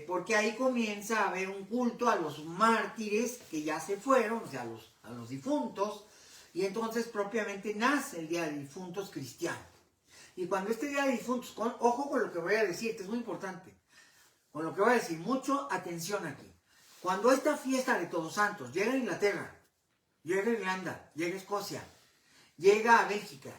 Porque ahí comienza a haber un culto a los mártires que ya se fueron, o sea, a los difuntos, y entonces propiamente nace el Día de Difuntos cristiano. Y cuando este Día de Difuntos, ojo con lo que voy a decir, que es muy importante, con lo que voy a decir, mucho atención aquí. Cuando esta fiesta de Todos Santos llega a Inglaterra, llega a Irlanda, llega a Escocia, llega a Bélgica,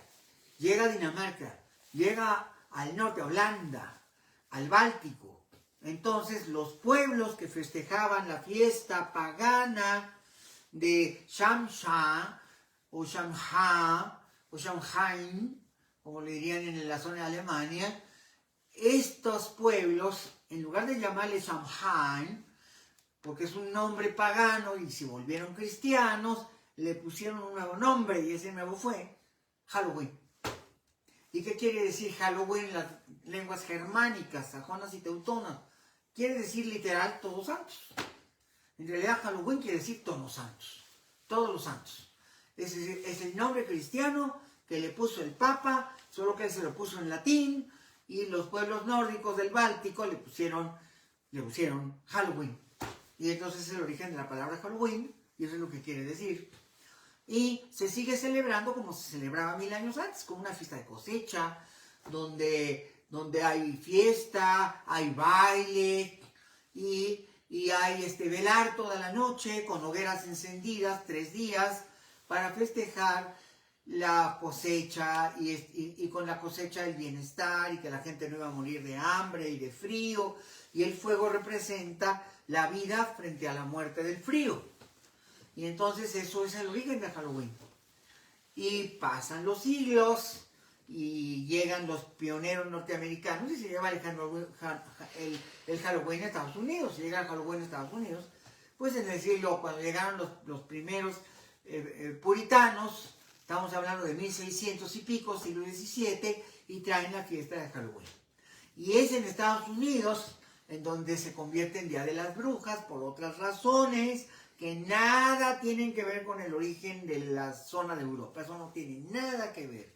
llega a Dinamarca, llega al norte, a Holanda, al Báltico, entonces los pueblos que festejaban la fiesta pagana de Shamsha o Shamha o Shamhain, como le dirían en la zona de Alemania, estos pueblos, en lugar de llamarle Samhain, porque es un nombre pagano y se volvieron cristianos, le pusieron un nuevo nombre y ese nuevo fue Halloween. ¿Y qué quiere decir Halloween en las lenguas germánicas, sajonas y teutonas? Quiere decir literal Todos Santos. En realidad Halloween quiere decir Todos Santos, todos los santos. Es el nombre cristiano que le puso el Papa, solo que él se lo puso en latín, y los pueblos nórdicos del Báltico le pusieron Halloween. Y entonces es el origen de la palabra Halloween, y eso es lo que quiere decir. Y se sigue celebrando como se celebraba 1000 años antes, con una fiesta de cosecha, donde hay fiesta, hay baile, y hay velar toda la noche con hogueras encendidas 3 días para festejar la cosecha y con la cosecha el bienestar y que la gente no iba a morir de hambre y de frío, y el fuego representa la vida frente a la muerte del frío. Y entonces eso es el origen de Halloween. Y pasan los siglos y llegan los pioneros norteamericanos y se lleva el Halloween a Estados Unidos. Llega el Halloween a Estados Unidos, pues en el siglo, cuando llegaron los primeros puritanos, estamos hablando de 1600 y pico, siglo XVII, y traen la fiesta de Halloween. Y es en Estados Unidos en donde se convierte en Día de las Brujas por otras razones que nada tienen que ver con el origen de la zona de Europa. Eso no tiene nada que ver.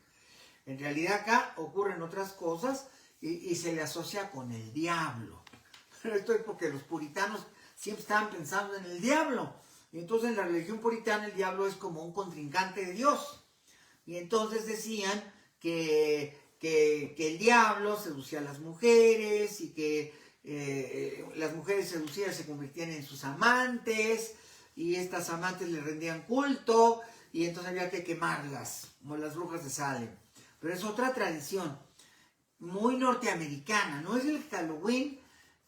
En realidad acá ocurren otras cosas y se le asocia con el diablo. Pero esto es porque los puritanos siempre estaban pensando en el diablo. Y entonces en la religión puritana el diablo es como un contrincante de Dios. Y entonces decían que el diablo seducía a las mujeres y que las mujeres seducidas se convertían en sus amantes y estas amantes le rendían culto y entonces había que quemarlas, como las brujas de Salem. Pero es otra tradición muy norteamericana, no es el Halloween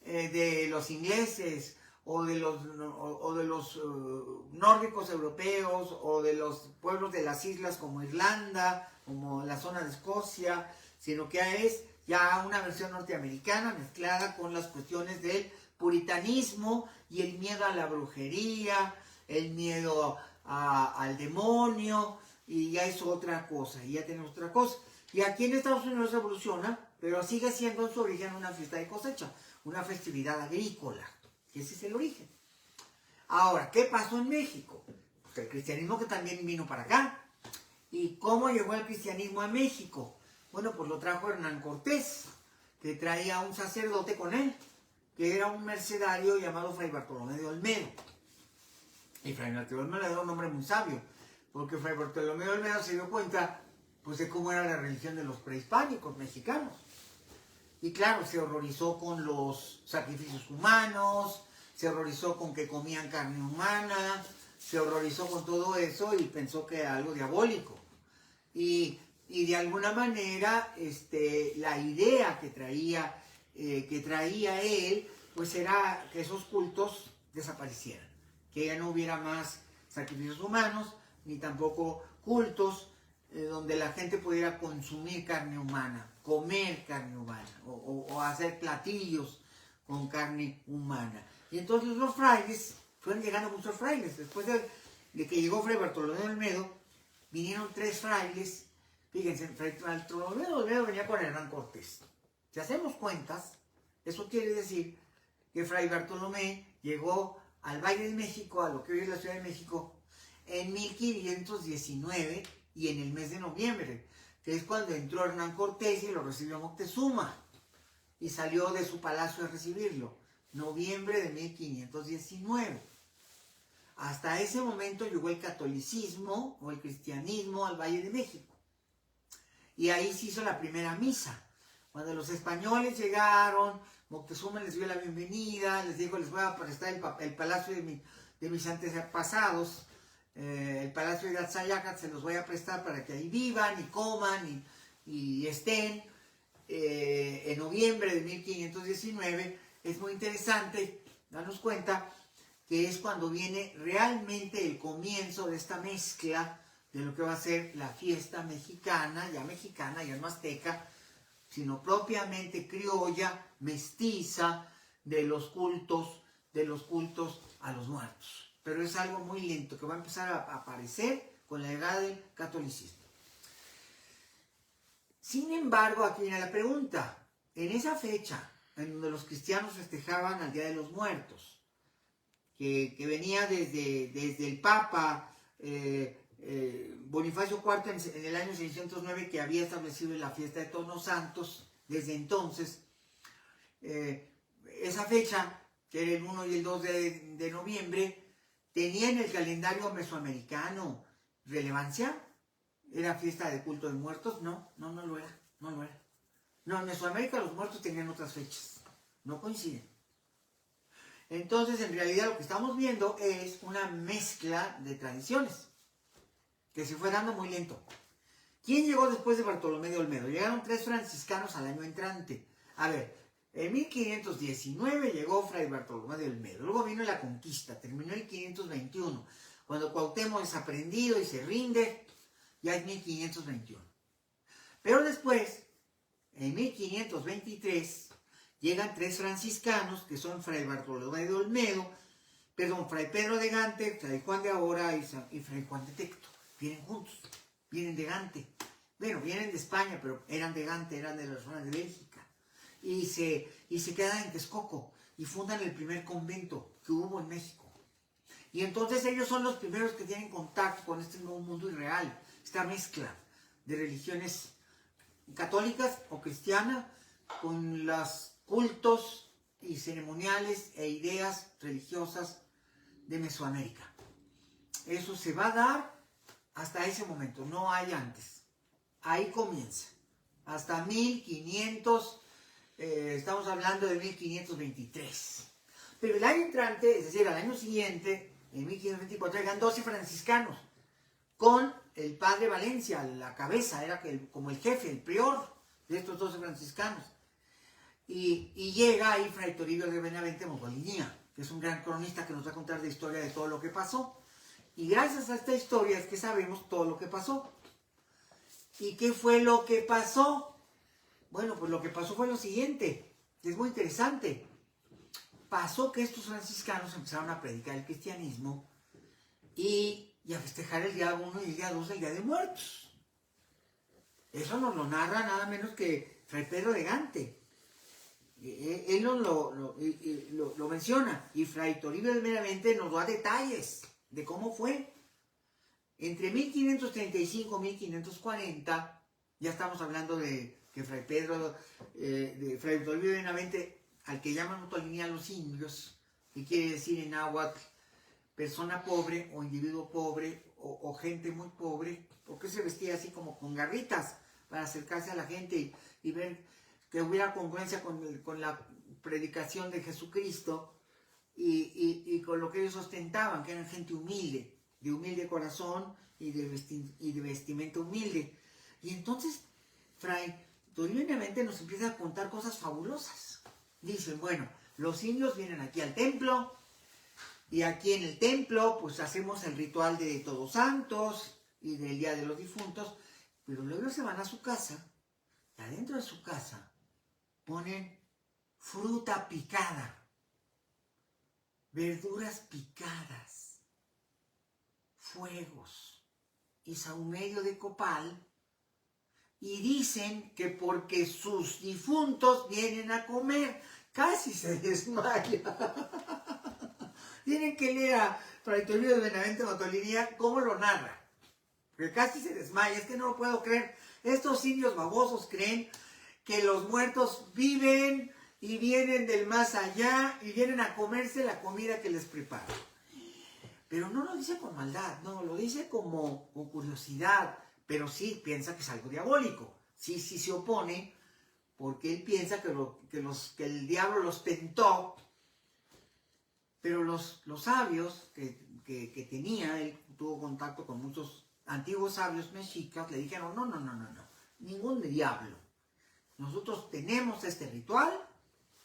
de los ingleses o de los nórdicos europeos, o de los pueblos de las islas como Irlanda, como la zona de Escocia, sino que es ya una versión norteamericana mezclada con las cuestiones del puritanismo y el miedo a la brujería, el miedo al demonio, y ya es otra cosa, y ya tenemos otra cosa. Y aquí en Estados Unidos evoluciona, pero sigue siendo en su origen una fiesta de cosecha, una festividad agrícola. Ese es el origen. Ahora, ¿qué pasó en México? Pues el cristianismo que también vino para acá. ¿Y cómo llegó el cristianismo a México? Bueno, pues lo trajo Hernán Cortés, que traía un sacerdote con él, que era un mercenario llamado Fray Bartolomé de Olmedo. Y Fray Bartolomé le dio un nombre muy sabio, porque Fray Bartolomé de Olmedo se dio cuenta pues, de cómo era la religión de los prehispánicos mexicanos. Y claro, se horrorizó con los sacrificios humanos, se horrorizó con que comían carne humana, se horrorizó con todo eso y pensó que era algo diabólico. Y de alguna manera la idea que traía él, pues era que esos cultos desaparecieran, que ya no hubiera más sacrificios humanos, ni tampoco cultos donde la gente pudiera consumir carne humana, comer carne humana, o hacer platillos con carne humana. Y entonces los frailes, fueron llegando muchos frailes. Después de que llegó Fray Bartolomé de Olmedo, vinieron 3 frailes. Fíjense, Fray Bartolomé de Olmedo venía con Hernán Cortés. Si hacemos cuentas, eso quiere decir que Fray Bartolomé llegó al Valle de México, a lo que hoy es la Ciudad de México, en 1519 y en el mes de noviembre, que es cuando entró Hernán Cortés y lo recibió Moctezuma, y salió de su palacio a recibirlo, noviembre de 1519. Hasta ese momento llegó el catolicismo o el cristianismo al Valle de México, y ahí se hizo la primera misa. Cuando los españoles llegaron, Moctezuma les dio la bienvenida, les dijo, les voy a prestar el palacio de mis antepasados, el palacio de Atzayacat, se los voy a prestar para que ahí vivan y coman y estén. En noviembre de 1519, es muy interesante darnos cuenta que es cuando viene realmente el comienzo de esta mezcla de lo que va a ser la fiesta mexicana, ya no azteca, sino propiamente criolla, mestiza, de los cultos a los muertos. Pero es algo muy lento que va a empezar a aparecer con la llegada del catolicismo. Sin embargo, aquí viene la pregunta. En esa fecha, en donde los cristianos festejaban al Día de los Muertos, que venía desde el Papa Bonifacio IV en el año 609, que había establecido la fiesta de Todos los Santos, desde entonces, esa fecha, que era el 1 y el 2 de noviembre, ¿tenía en el calendario mesoamericano relevancia? ¿Era fiesta de culto de muertos? No lo era. No, en Mesoamérica los muertos tenían otras fechas, no coinciden. Entonces, en realidad lo que estamos viendo es una mezcla de tradiciones, que se fue dando muy lento. ¿Quién llegó después de Bartolomé de Olmedo? Llegaron 3 franciscanos al año entrante. A ver, en 1519 llegó Fray Bartolomé de Olmedo. Luego vino la conquista, terminó en 1521. Cuando Cuauhtémoc es aprendido y se rinde, ya es 1521. Pero después, en 1523, llegan 3 franciscanos, que son Fray Bartolomé de Olmedo, Fray Pedro de Gante, Fray Juan de Ahora y Fray Juan de Tecto. Vienen juntos, vienen de Gante. Bueno, vienen de España, pero eran de Gante, eran de la zona de Bélgica. Y se quedan en Texcoco y fundan el primer convento que hubo en México. Y entonces ellos son los primeros que tienen contacto con este nuevo mundo irreal, esta mezcla de religiones católicas o cristianas con los cultos y ceremoniales e ideas religiosas de Mesoamérica. Eso se va a dar hasta ese momento, no hay antes. Ahí comienza. Hasta 1500, estamos hablando de 1523. Pero el año entrante, es decir, al año siguiente, en 1524, llegan 12 franciscanos, con el padre Valencia a la cabeza, era como el jefe, el prior de estos 12 franciscanos. Y llega ahí Fray Toribio de Benavente Motolinía, que es un gran cronista que nos va a contar la historia de todo lo que pasó. Y gracias a esta historia es que sabemos todo lo que pasó. ¿Y qué fue lo que pasó? Bueno, pues lo que pasó fue lo siguiente. Es muy interesante. Pasó que estos franciscanos empezaron a predicar el cristianismo y a festejar el día 1 y el día 2 del Día de Muertos. Eso nos lo narra nada menos que Fray Pedro de Gante. Él nos lo menciona, y Fray Toribio de Benavente nos da detalles de cómo fue. Entre 1535 y 1540, ya estamos hablando de que Fray Toribio de Benavente, al que llaman Otolinía a los indios, que quiere decir en náhuatl persona pobre o individuo pobre o gente muy pobre, porque se vestía así como con garritas para acercarse a la gente y ver que hubiera congruencia con la predicación de Jesucristo y con lo que ellos ostentaban, que eran gente humilde, de humilde corazón y de vestimenta humilde. Y entonces Fray Toribio Benavente nos empieza a contar cosas fabulosas. Dicen, bueno, los indios vienen aquí al templo, y aquí en el templo pues hacemos el ritual de Todos Santos y del Día de los Difuntos, pero luego se van a su casa, y adentro de su casa ponen fruta picada, verduras picadas, fuegos y sahumerio de copal, y dicen que porque sus difuntos vienen a comer. Casi se desmaya. Tienen que leer a Fray Toribio de Benavente Otolinía cómo lo narra, porque casi se desmaya. Es que no lo puedo creer. Estos indios babosos creen que los muertos viven y vienen del más allá y vienen a comerse la comida que les prepara. Pero no lo dice con maldad, no, lo dice como con curiosidad, pero sí piensa que es algo diabólico. Sí se opone, porque él piensa que el diablo los tentó. Pero los sabios que tenía, él tuvo contacto con muchos antiguos sabios mexicas, le dijeron, no, ningún diablo. Nosotros tenemos este ritual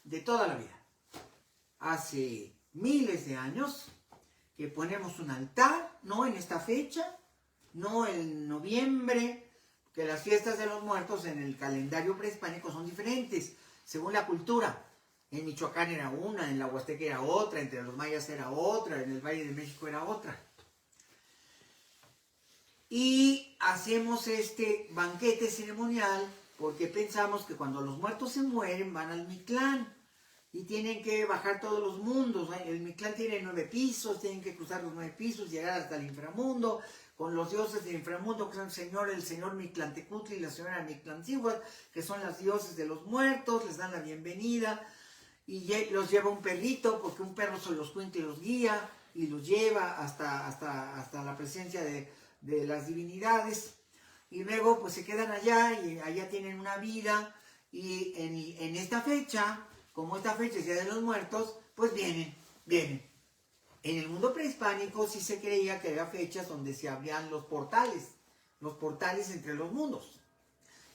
de toda la vida. Hace miles de años que ponemos un altar, no en esta fecha, no en noviembre, que las fiestas de los muertos en el calendario prehispánico son diferentes, según la cultura. En Michoacán era una, en la Huasteca era otra, entre los mayas era otra, en el Valle de México era otra. Y hacemos este banquete ceremonial porque pensamos que cuando los muertos se mueren van al Mictlán y tienen que bajar todos los mundos. El Mictlán tiene 9 pisos, tienen que cruzar los 9 pisos, llegar hasta el inframundo, con los dioses del inframundo, que son el señor Mictlantecutli y la señora Mictlancíhuatl, que son los dioses de los muertos, les dan la bienvenida. Y los lleva un perrito, porque un perro se los cuenta y los guía, y los lleva hasta la presencia de las divinidades. Y luego pues se quedan allá, y allá tienen una vida, y en esta fecha, como esta fecha es Día de los Muertos, pues vienen. En el mundo prehispánico sí se creía que había fechas donde se abrían los portales entre los mundos.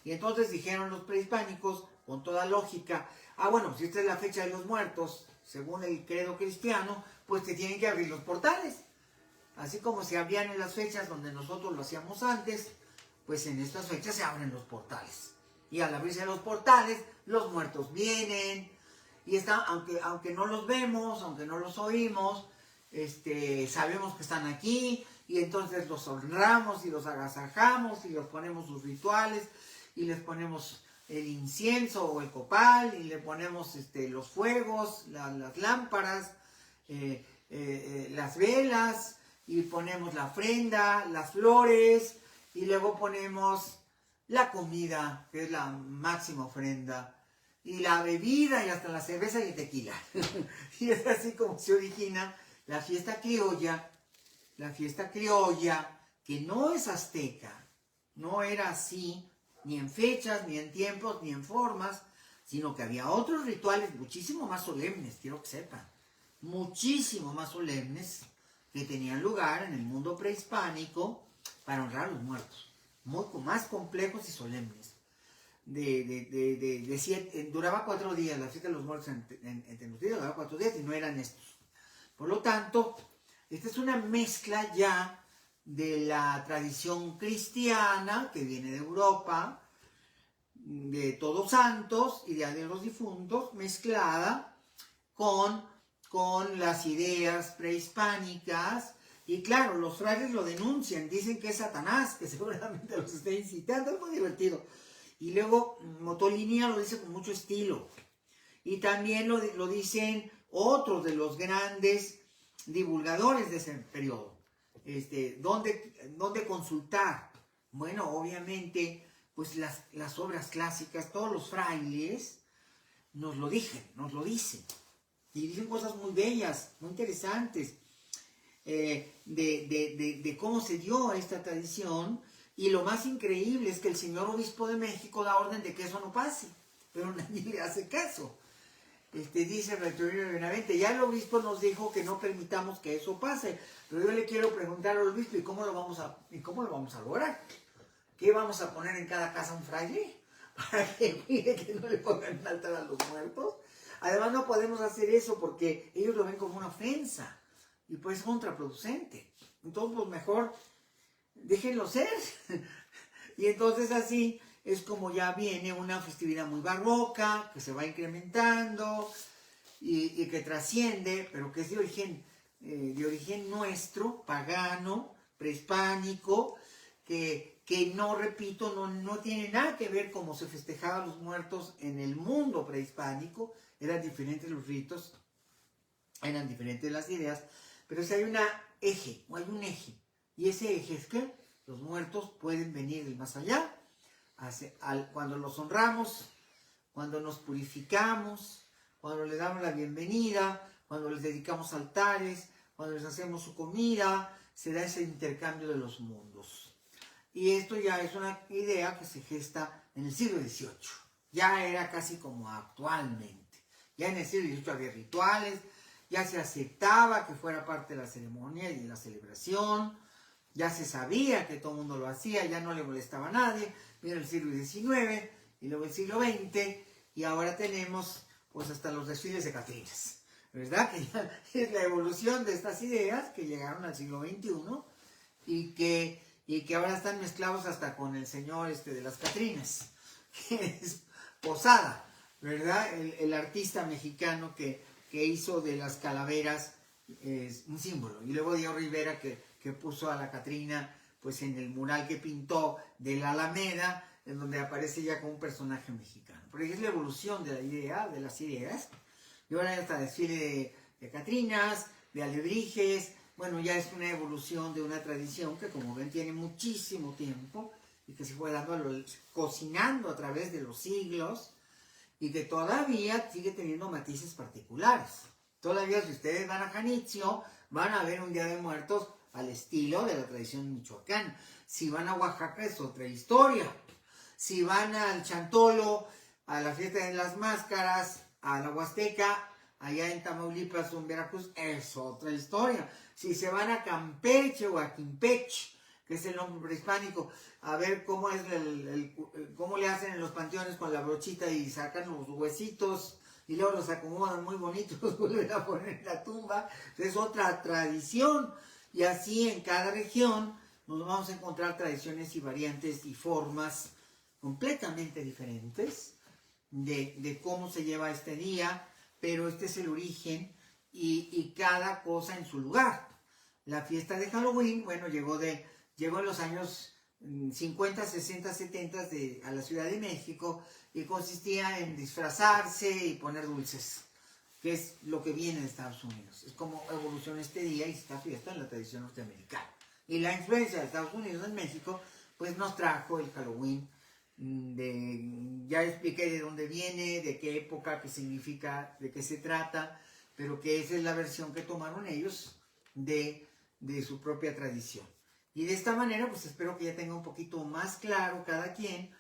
Y entonces dijeron los prehispánicos, con toda lógica, bueno, si esta es la fecha de los muertos, según el credo cristiano, pues te tienen que abrir los portales. Así como se abrían en las fechas donde nosotros lo hacíamos antes, pues en estas fechas se abren los portales. Y al abrirse los portales, los muertos vienen, y aunque no los vemos, aunque no los oímos, sabemos que están aquí, y entonces los honramos y los agasajamos y les ponemos sus rituales, y les ponemos el incienso o el copal, y le ponemos los fuegos, las lámparas, las velas, y ponemos la ofrenda, las flores, y luego ponemos la comida, que es la máxima ofrenda, y la bebida, y hasta la cerveza y el tequila. Y es así como se origina la fiesta criolla, que no es azteca, no era así, ni en fechas, ni en tiempos, ni en formas, sino que había otros rituales muchísimo más solemnes, quiero que sepan, muchísimo más solemnes, que tenían lugar en el mundo prehispánico para honrar a los muertos, más complejos y solemnes. Duraba 4 días, la fiesta de los muertos en Tenochtitlan duraba 4 días y no eran estos. Por lo tanto, esta es una mezcla ya de la tradición cristiana que viene de Europa, de Todos Santos y Día de los Difuntos, mezclada con las ideas prehispánicas. Y claro, los frailes lo denuncian, dicen que es Satanás, que seguramente los está incitando, es muy divertido. Y luego Motolinia lo dice con mucho estilo. Y también lo dicen otros de los grandes divulgadores de ese periodo. ¿Dónde consultar? Bueno, obviamente, pues las obras clásicas, todos los frailes nos lo dicen. Y dicen cosas muy bellas, muy interesantes, de cómo se dio esta tradición. Y lo más increíble es que el señor obispo de México da orden de que eso no pase, pero nadie le hace caso. Dice Victorino Benavente, ya el obispo nos dijo que no permitamos que eso pase, pero yo le quiero preguntar al obispo, ¿y cómo lo vamos a lograr? ¿Qué vamos a poner en cada casa un fraile? Para que cuide que no le pongan un altar a los muertos. Además no podemos hacer eso porque ellos lo ven como una ofensa y pues es contraproducente. Entonces pues mejor déjenlo ser. Y entonces así es como ya viene una festividad muy barroca, que se va incrementando y que trasciende, pero que es de origen nuestro, pagano, prehispánico, que no, repito, no tiene nada que ver cómo se festejaban los muertos en el mundo prehispánico. Eran diferentes los ritos, eran diferentes las ideas, pero si hay un eje, y ese eje es que los muertos pueden venir del más allá, cuando los honramos, cuando nos purificamos, cuando les damos la bienvenida, cuando les dedicamos altares, cuando les hacemos su comida, se da ese intercambio de los mundos. Y esto ya es una idea que se gesta en el siglo XVIII. Ya era casi como actualmente. Ya en el siglo XVIII había rituales, ya se aceptaba que fuera parte de la ceremonia y de la celebración, ya se sabía que todo el mundo lo hacía, ya no le molestaba a nadie. Mira el siglo XIX y luego el siglo XX, y ahora tenemos pues hasta los desfiles de catrinas, ¿verdad? Que ya es la evolución de estas ideas que llegaron al siglo XXI y que ahora están mezclados hasta con el señor de las catrinas, que es Posada, ¿verdad? El artista mexicano que hizo de las calaveras un símbolo. Y luego Diego Rivera que puso a la Catrina pues en el mural que pintó de la Alameda, en donde aparece ya como un personaje mexicano. Porque es la evolución de la idea, de las ideas. Y ahora está desfile de Catrinas, de alebrijes. Bueno, ya es una evolución de una tradición que, como ven, tiene muchísimo tiempo y que se fue cocinando a través de los siglos y que todavía sigue teniendo matices particulares. Todavía, si ustedes van a Janitzio, van a ver un Día de Muertos al estilo de la tradición michoacana. Si van a Oaxaca es otra historia. Si van al Chantolo, a la fiesta de las máscaras, a la Huasteca, allá en Tamaulipas o en Veracruz, es otra historia. Si se van a Campeche o a Quimpech, que es el nombre prehispánico, a ver cómo es cómo le hacen en los panteones con la brochita y sacan los huesitos y luego los acomodan muy bonitos, los vuelven a poner en la tumba. Es otra tradición. Y así en cada región nos vamos a encontrar tradiciones y variantes y formas completamente diferentes de cómo se lleva este día, pero este es el origen y cada cosa en su lugar. La fiesta de Halloween, bueno, llegó en los años 50, 60, 70 a la Ciudad de México y consistía en disfrazarse y poner dulces, que es lo que viene de Estados Unidos. Es como evoluciona este día y esta fiesta en la tradición norteamericana. Y la influencia de Estados Unidos en México, pues nos trajo el Halloween. Ya expliqué de dónde viene, de qué época, qué significa, de qué se trata, pero que esa es la versión que tomaron ellos de su propia tradición. Y de esta manera, pues espero que ya tenga un poquito más claro cada quien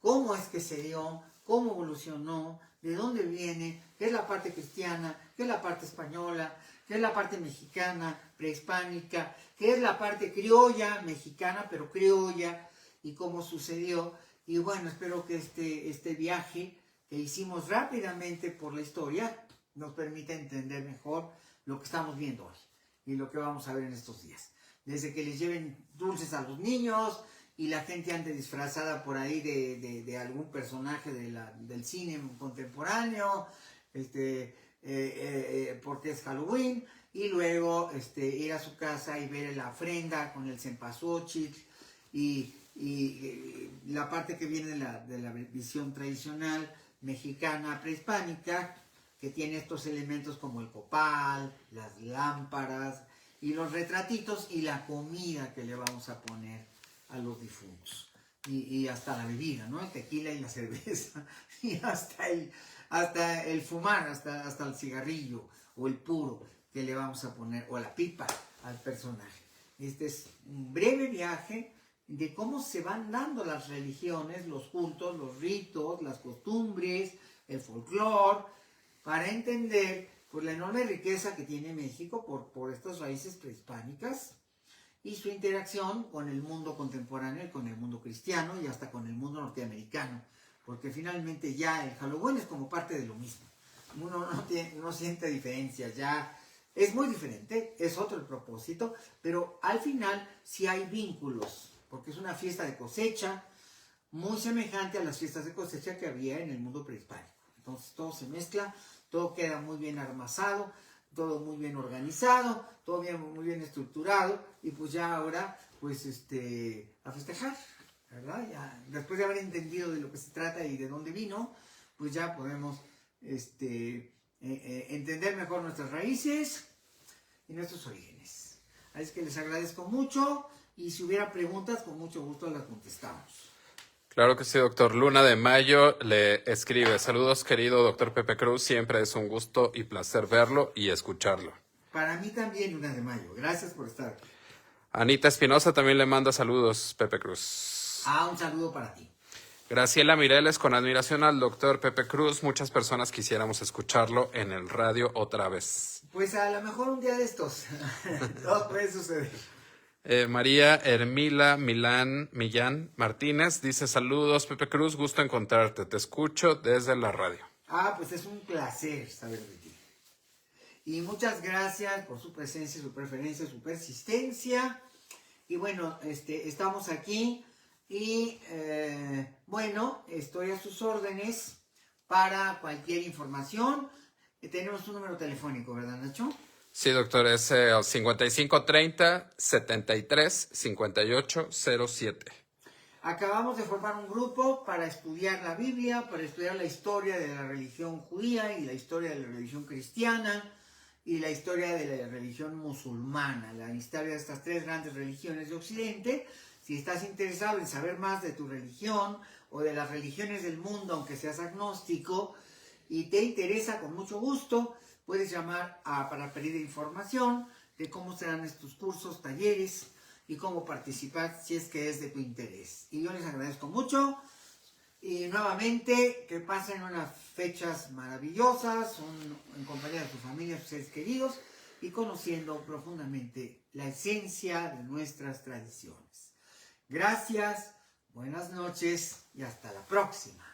cómo es que se dio, cómo evolucionó, de dónde viene, qué es la parte cristiana, qué es la parte española, qué es la parte mexicana, prehispánica, qué es la parte criolla, mexicana, pero criolla, y cómo sucedió. Y bueno, espero que este viaje que hicimos rápidamente por la historia nos permita entender mejor lo que estamos viendo hoy y lo que vamos a ver en estos días. Desde que les lleven dulces a los niños y la gente ande disfrazada por ahí de algún personaje del cine contemporáneo, porque es Halloween, y luego ir a su casa y ver la ofrenda con el cempasúchil y la parte que viene de la visión tradicional mexicana prehispánica, que tiene estos elementos como el copal, las lámparas y los retratitos y la comida que le vamos a poner a los difuntos. Y hasta la bebida, ¿no? El tequila y la cerveza, y hasta el fumar, hasta el cigarrillo o el puro que le vamos a poner, o la pipa al personaje. Este es un breve viaje de cómo se van dando las religiones, los cultos, los ritos, las costumbres, el folclore, para entender pues, la enorme riqueza que tiene México por estas raíces prehispánicas y su interacción con el mundo contemporáneo y con el mundo cristiano y hasta con el mundo norteamericano, porque finalmente ya el Halloween es como parte de lo mismo. Uno no siente diferencias, ya es muy diferente, es otro el propósito, pero al final sí hay vínculos, porque es una fiesta de cosecha muy semejante a las fiestas de cosecha que había en el mundo prehispánico. Entonces todo se mezcla, todo queda muy bien armazado, todo muy bien organizado, todo muy bien estructurado, y pues ya ahora, pues a festejar, ¿verdad? Ya, después de haber entendido de lo que se trata y de dónde vino, pues ya podemos entender mejor nuestras raíces y nuestros orígenes. Así que les agradezco mucho, y si hubiera preguntas, con mucho gusto las contestamos. Claro que sí, doctor. Luna de Mayo le escribe: saludos, querido doctor Pepe Cruz, siempre es un gusto y placer verlo y escucharlo. Para mí también, Luna de Mayo. Gracias por estar aquí. Anita Espinosa también le manda saludos, Pepe Cruz. Un saludo para ti. Graciela Mireles: con admiración al doctor Pepe Cruz, muchas personas quisiéramos escucharlo en el radio otra vez. Pues a lo mejor un día de estos. Todo puede suceder. María Hermila Millán Martínez dice: saludos, Pepe Cruz, gusto encontrarte, te escucho desde la radio. Pues es un placer saber de ti. Y muchas gracias por su presencia, su preferencia, su persistencia. Y bueno, estamos aquí y bueno, estoy a sus órdenes para cualquier información. Tenemos un número telefónico, ¿verdad, Nacho? Sí, doctor, es 5530-73-5807. Acabamos de formar un grupo para estudiar la Biblia, para estudiar la historia de la religión judía y la historia de la religión cristiana y la historia de la religión musulmana, la historia de estas tres grandes religiones de Occidente. Si estás interesado en saber más de tu religión o de las religiones del mundo, aunque seas agnóstico, y te interesa, con mucho gusto, puedes llamar para pedir información de cómo serán estos cursos, talleres y cómo participar si es que es de tu interés. Y yo les agradezco mucho y nuevamente que pasen unas fechas maravillosas en compañía de sus familias, sus seres queridos, y conociendo profundamente la esencia de nuestras tradiciones. Gracias, buenas noches y hasta la próxima.